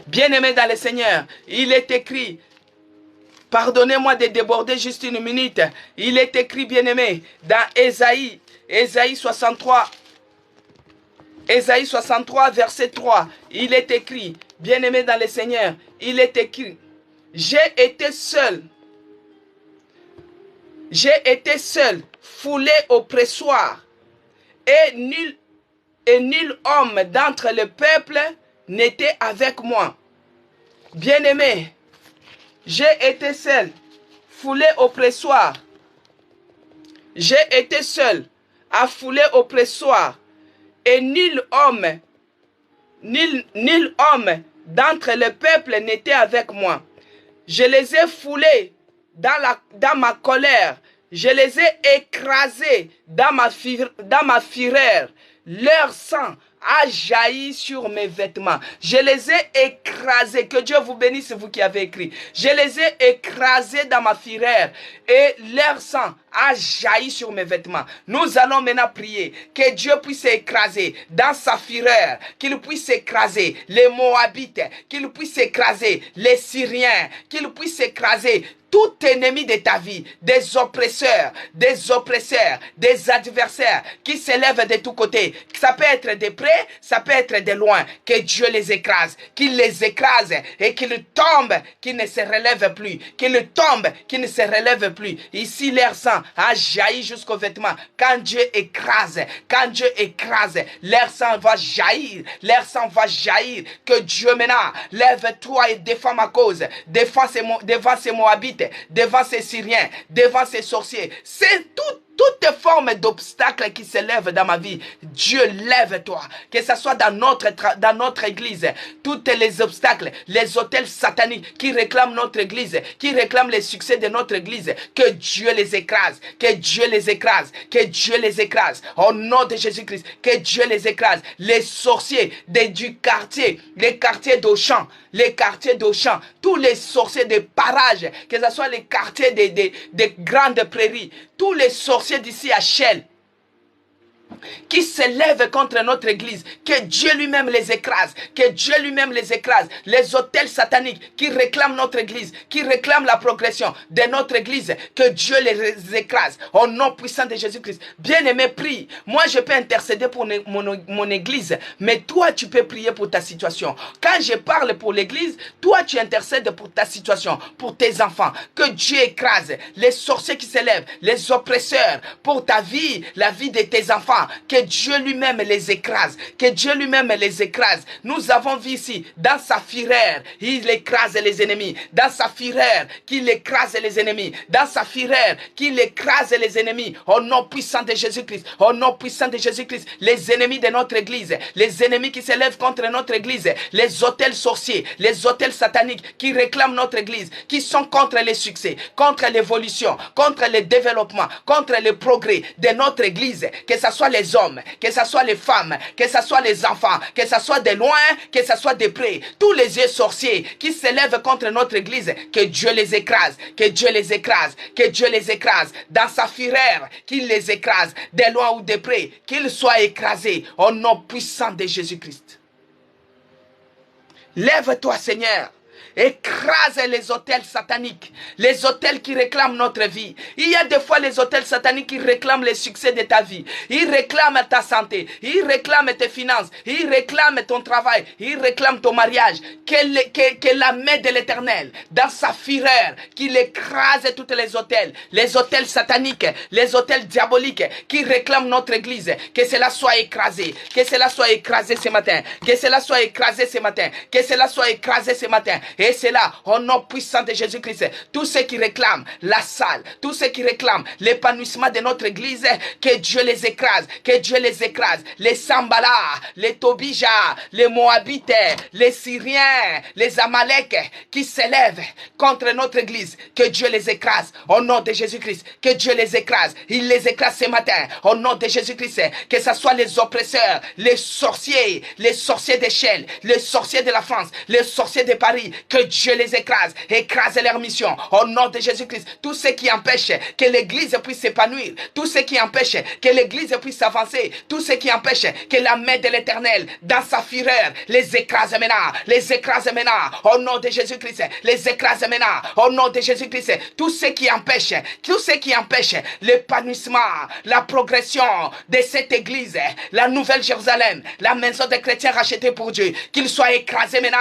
Bien-aimés dans le Seigneur, il est écrit, pardonnez-moi de déborder juste une minute. Il est écrit, bien-aimé, dans Ésaïe 63, verset 3. Il est écrit, bien-aimé dans le Seigneur, il est écrit, j'ai été seul, foulé au pressoir, et nul homme d'entre le peuple n'était avec moi. Bien-aimé, j'ai été seul, foulé au pressoir. J'ai été seul, affoulé au pressoir, et nul homme d'entre le peuple n'était avec moi. Je les ai foulés dans ma colère, je les ai écrasés dans ma fureur. Leur sang a jailli sur mes vêtements. Je les ai écrasés. Que Dieu vous bénisse, vous qui avez écrit. Je les ai écrasés dans ma fureur et leur sang a jailli sur mes vêtements. Nous allons maintenant prier que Dieu puisse écraser dans sa fureur, qu'il puisse écraser les Moabites, qu'il puisse écraser les Syriens, qu'il puisse écraser tout ennemi de ta vie, des oppresseurs, des adversaires qui s'élèvent de tous côtés. Ça peut être de près, ça peut être de loin. Que Dieu les écrase, qu'il les écrase et qu'ils tombent, qu'ils ne se relèvent plus. Qu'ils tombent, qu'ils ne se relèvent plus. Ici, leur sang a jailli jusqu'aux vêtements. Quand Dieu écrase, leur sang va jaillir. Leur sang va jaillir. Que Dieu maintenant, lève-toi et défends ma cause. Devant ces Moabites, devant ces Syriens, devant ces sorciers. C'est toutes formes d'obstacles qui se lèvent dans ma vie. Dieu, lève-toi. Que ce soit dans notre église. Tous les obstacles, les autels sataniques qui réclament notre église, qui réclament les succès de notre église. Que Dieu les écrase. Que Dieu les écrase. Que Dieu les écrase. Au nom de Jésus-Christ. Que Dieu les écrase. Les sorciers du quartier, les quartiers d'Auchan, tous les sorciers des parages, que ce soit les quartiers des grandes prairies, tous les sorciers d'ici à Shell qui s'élèvent contre notre église, que Dieu lui-même les écrase, que Dieu lui-même les écrase. Les autels sataniques qui réclament notre église, qui réclament la progression de notre église, que Dieu les écrase. Au nom puissant de Jésus-Christ. Bien-aimé, prie. Moi, je peux intercéder pour mon église, mais toi, tu peux prier pour ta situation. Quand je parle pour l'église, toi, tu intercèdes pour ta situation, pour tes enfants. Que Dieu écrase les sorciers qui s'élèvent, les oppresseurs, pour ta vie, la vie de tes enfants. Que Dieu lui-même les écrase. Que Dieu lui-même les écrase. Nous avons vu ici, dans sa fureur, il écrase les ennemis. Dans sa fureur, qu'il écrase les ennemis. Dans sa fureur, qu'il écrase les ennemis. Au nom puissant de Jésus-Christ. Au nom puissant de Jésus-Christ. Les ennemis de notre église. Les ennemis qui s'élèvent contre notre église. Les autels sorciers. Les autels sataniques qui réclament notre église. Qui sont contre les succès. Contre l'évolution. Contre le développement. Contre le progrès de notre église. Que ce soit les hommes, que ce soit les femmes, que ce soit les enfants, que ce soit de loin, que ce soit de près, tous les yeux sorciers qui s'élèvent contre notre église, que Dieu les écrase, que Dieu les écrase, que Dieu les écrase, dans sa fureur, qu'il les écrase, de loin ou de près, qu'ils soient écrasés au nom puissant de Jésus-Christ. Lève-toi, Seigneur. Écrase les autels sataniques, les autels qui réclament notre vie. Il y a des fois les autels sataniques qui réclament le succès de ta vie. Ils réclament ta santé, ils réclament tes finances, ils réclament ton travail, ils réclament ton mariage. Que la main de l'Éternel, dans sa fureur, qu'il écrase tous les autels sataniques, les autels diaboliques qui réclament notre église. Que cela soit écrasé, que cela soit écrasé ce matin, que cela soit écrasé ce matin, que cela soit écrasé ce matin. Et c'est là, au nom puissant de Jésus-Christ, tous ceux qui réclament la salle, tous ceux qui réclament l'épanouissement de notre église, que Dieu les écrase, que Dieu les écrase. Les Sambala, les Tobija, les Moabites, les Syriens, les Amalek qui s'élèvent contre notre église, que Dieu les écrase. Au nom de Jésus-Christ, que Dieu les écrase. Il les écrase ce matin. Au nom de Jésus-Christ, que ce soit les oppresseurs, les sorciers d'échelle, les sorciers de la France, les sorciers de Paris, que Dieu les écrase, écrase leur mission. Au nom de Jésus-Christ, tous ceux qui empêchent que l'église puisse s'épanouir, tous ceux qui empêchent que l'église puisse avancer, tous ceux qui empêchent que la main de l'Éternel, dans sa fureur, les écrase maintenant, les écrase maintenant, au nom de Jésus-Christ, les écrase maintenant, au nom de Jésus-Christ, tous ceux qui empêchent l'épanouissement, la progression de cette église, la nouvelle Jérusalem, la maison des chrétiens rachetés pour Dieu, qu'ils soient écrasés maintenant,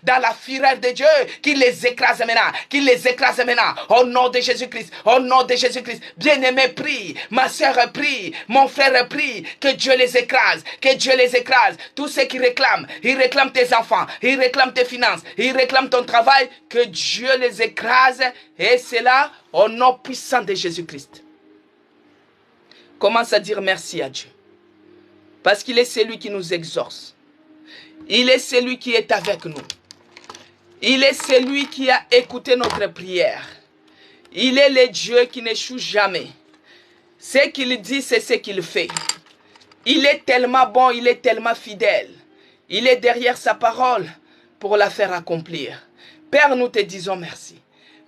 dans la fureur de Dieu, qu'il les écrase maintenant, au nom de Jésus-Christ, au nom de Jésus-Christ. Bien-aimé, prie, ma soeur prie, mon frère prie, que Dieu les écrase, tous ceux qui réclament, ils réclament tes enfants, ils réclament tes finances, ils réclament ton travail, que Dieu les écrase, et c'est là, au nom puissant de Jésus-Christ. Commence à dire merci à Dieu, parce qu'il est celui qui nous exauce, il est celui qui est avec nous, il est celui qui a écouté notre prière, il est le Dieu qui n'échoue jamais. Ce qu'il dit, c'est ce qu'il fait. Il est tellement bon, il est tellement fidèle. Il est derrière sa parole pour la faire accomplir. Père, nous te disons merci.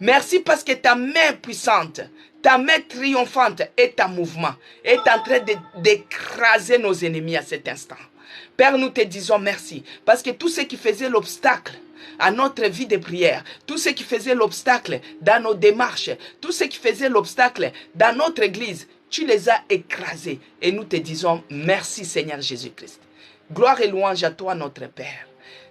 Merci parce que ta main puissante, ta main triomphante est en mouvement, est en train d'écraser nos ennemis à cet instant. Père, nous te disons merci parce que tout ce qui faisait l'obstacle à notre vie de prière, tout ce qui faisait l'obstacle dans nos démarches, tout ce qui faisait l'obstacle dans notre église, tu les as écrasés. Et nous te disons merci Seigneur Jésus-Christ. Gloire et louange à toi notre Père.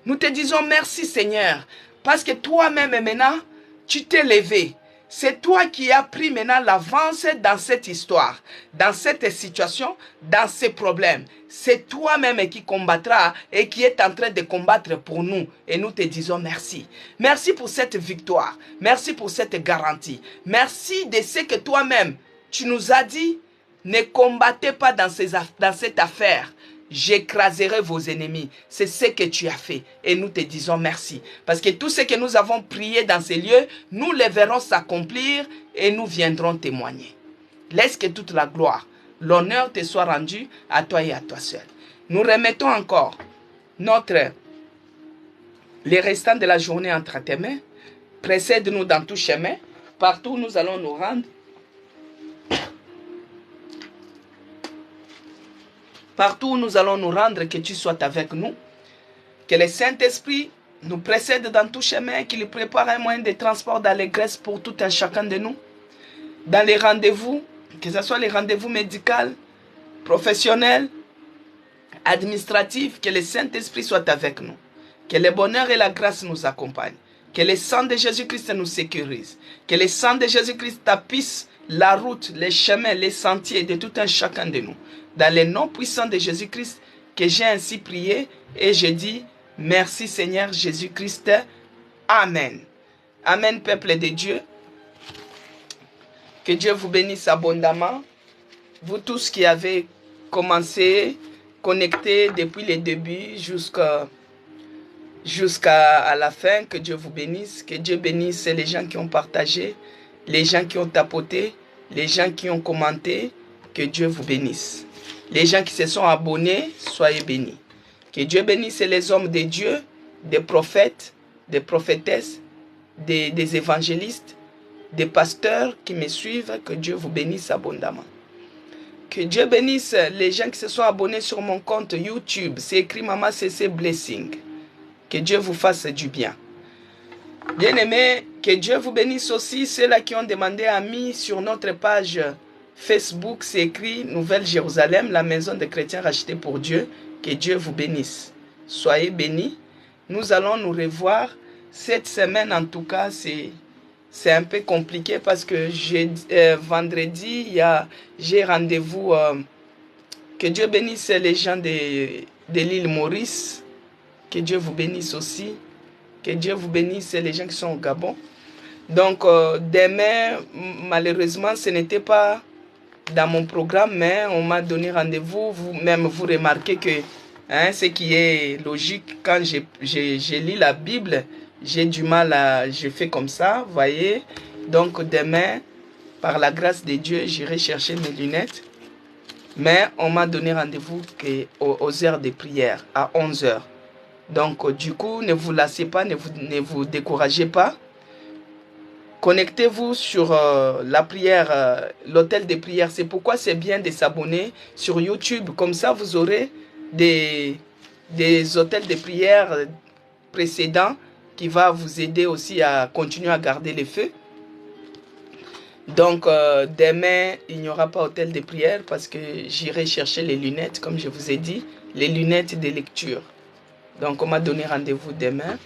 Nous te disons merci Seigneur, parce que toi-même maintenant, tu t'es levé. C'est toi qui as pris maintenant l'avance dans cette histoire, dans cette situation, dans ces problèmes. C'est toi-même qui combattra et qui est en train de combattre pour nous. Et nous te disons merci. Merci pour cette victoire. Merci pour cette garantie. Merci de ce que toi-même, tu nous as dit, ne combattez pas dans cette affaire. J'écraserai vos ennemis. C'est ce que tu as fait. Et nous te disons merci. Parce que tout ce que nous avons prié dans ces lieux, nous les verrons s'accomplir et nous viendrons témoigner. Laisse que toute la gloire, l'honneur te soit rendu à toi et à toi seul. Nous remettons encore les restants de la journée entre tes mains. Précède-nous dans tout chemin. Partout où nous allons nous rendre. Partout où nous allons nous rendre, que tu sois avec nous. Que le Saint-Esprit nous précède dans tout chemin, qu'il prépare un moyen de transport d'allégresse pour tout un chacun de nous. Dans les rendez-vous, que ce soit les rendez-vous médicaux, professionnels, administratifs, que le Saint-Esprit soit avec nous. Que le bonheur et la grâce nous accompagnent. Que le sang de Jésus-Christ nous sécurise. Que le sang de Jésus-Christ tapisse la route, les chemins, les sentiers de tout un chacun de nous. Dans le nom puissant de Jésus-Christ, que j'ai ainsi prié et je dis merci Seigneur Jésus-Christ. Amen. Amen, peuple de Dieu. Que Dieu vous bénisse abondamment. Vous tous qui avez commencé, connectés depuis le début jusqu'à la fin, que Dieu vous bénisse. Que Dieu bénisse les gens qui ont partagé, les gens qui ont tapoté, les gens qui ont commenté. Que Dieu vous bénisse. Les gens qui se sont abonnés, soyez bénis. Que Dieu bénisse les hommes de Dieu, des prophètes, des prophétesses, des évangélistes, des pasteurs qui me suivent. Que Dieu vous bénisse abondamment. Que Dieu bénisse les gens qui se sont abonnés sur mon compte YouTube. C'est écrit Maman CC Blessing. Que Dieu vous fasse du bien. Bien-aimés, que Dieu vous bénisse aussi ceux-là qui ont demandé amis sur notre page Facebook, c'est écrit Nouvelle Jérusalem, la maison des chrétiens rachetés pour Dieu. Que Dieu vous bénisse. Soyez bénis. Nous allons nous revoir. Cette semaine, en tout cas, c'est un peu compliqué parce que vendredi, j'ai rendez-vous. Que Dieu bénisse les gens de l'île Maurice. Que Dieu vous bénisse aussi. Que Dieu vous bénisse, les gens qui sont au Gabon. Donc, demain, malheureusement, ce n'était pas dans mon programme, mais on m'a donné rendez-vous. Vous-même, vous remarquez que ce qui est logique, quand je lis la Bible, j'ai du mal à... Je fais comme ça, vous voyez. Donc, demain, par la grâce de Dieu, j'irai chercher mes lunettes. Mais on m'a donné rendez-vous aux heures de prière, à 11 h. Donc, du coup, ne vous lassez pas, ne vous découragez pas. Connectez-vous sur la prière, l'hôtel de prière. C'est pourquoi c'est bien de s'abonner sur YouTube. Comme ça, vous aurez des hôtels de prière précédents qui va vous aider aussi à continuer à garder les feux. Donc, demain, il n'y aura pas hôtel de prière parce que j'irai chercher les lunettes, comme je vous ai dit, les lunettes de lecture. Donc, on m'a donné rendez-vous demain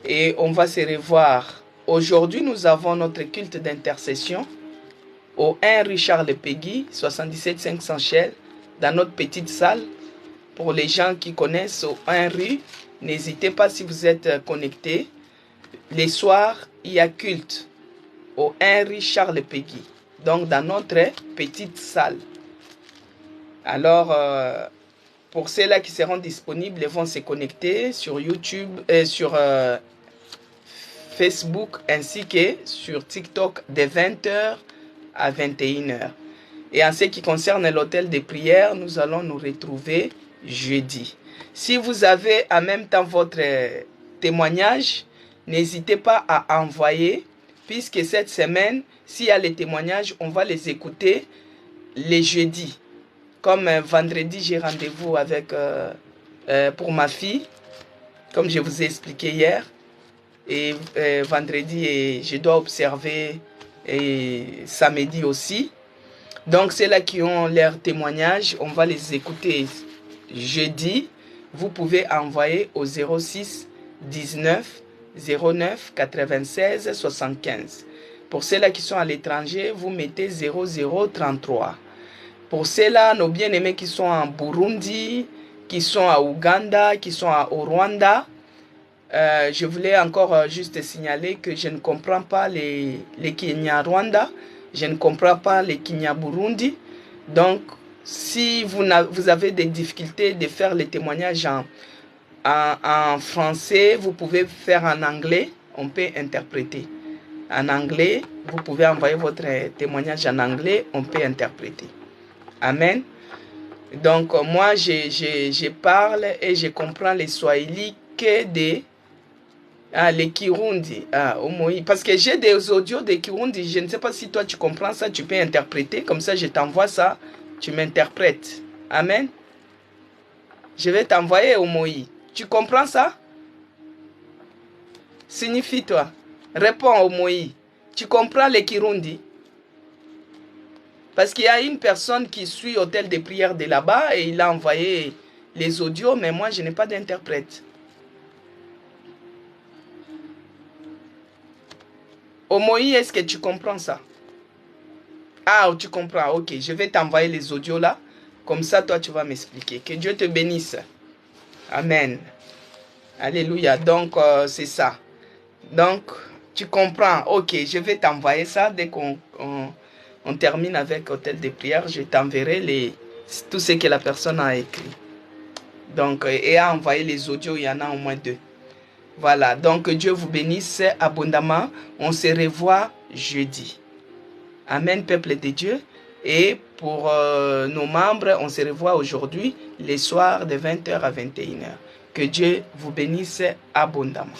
et on va se revoir. Aujourd'hui, nous avons notre culte d'intercession au 1 Richard Lepegui, 77 500 Shell, dans notre petite salle. Pour les gens qui connaissent au 1 rue, n'hésitez pas si vous êtes connectés. Les soirs, il y a culte au 1 Richard Lepegui, donc dans notre petite salle. Alors, pour ceux-là qui seront disponibles, ils vont se connecter sur YouTube et sur Facebook ainsi que sur TikTok de 20 h à 21 h. Et en ce qui concerne l'hôtel de prière, nous allons nous retrouver jeudi. Si vous avez en même temps votre témoignage, n'hésitez pas à envoyer, puisque cette semaine, s'il y a les témoignages, on va les écouter les jeudis. Comme vendredi, j'ai rendez-vous avec pour ma fille, comme je vous ai expliqué hier. Et vendredi, je dois observer et samedi aussi. Donc, ceux-là qui ont leurs témoignages, on va les écouter jeudi. Vous pouvez envoyer au 06 19 09 96 75. Pour ceux-là qui sont à l'étranger, vous mettez 0033. Pour ceux-là, nos bien-aimés qui sont en Burundi, qui sont à Ouganda, qui sont au Rwanda, je voulais encore juste signaler que je ne comprends pas les Kenya-Rwanda, je ne comprends pas les Kenya-Burundi. Donc, si vous avez des difficultés de faire les témoignages en français, vous pouvez faire en anglais, on peut interpréter. En anglais, vous pouvez envoyer votre témoignage en anglais, on peut interpréter. Amen. Donc, moi, je parle et je comprends les Swahili que des... les Kirundi. Parce que j'ai des audios des Kirundi. Je ne sais pas si toi tu comprends ça, tu peux interpréter. Comme ça, je t'envoie ça, tu m'interprètes. Amen. Je vais t'envoyer au Moï. Tu comprends ça? Signifie-toi. Réponds au Moï. Tu comprends les Kirundi? Parce qu'il y a une personne qui suit l'hôtel de prière de là-bas et il a envoyé les audios, mais moi, je n'ai pas d'interprète. Omoï, est-ce que tu comprends ça? Ah, tu comprends. Ok, je vais t'envoyer les audios là. Comme ça, toi, tu vas m'expliquer. Que Dieu te bénisse. Amen. Alléluia. Donc, c'est ça. Donc, tu comprends. Ok, je vais t'envoyer ça dès qu'on termine avec Hôtel de prière. Je t'enverrai tout ce que la personne a écrit. Donc, et à envoyer les audios, il y en a au moins 2. Voilà, donc Dieu vous bénisse abondamment. On se revoit jeudi. Amen, peuple de Dieu. Et pour nos membres, on se revoit aujourd'hui, les soirs de 20 h à 21 h. Que Dieu vous bénisse abondamment.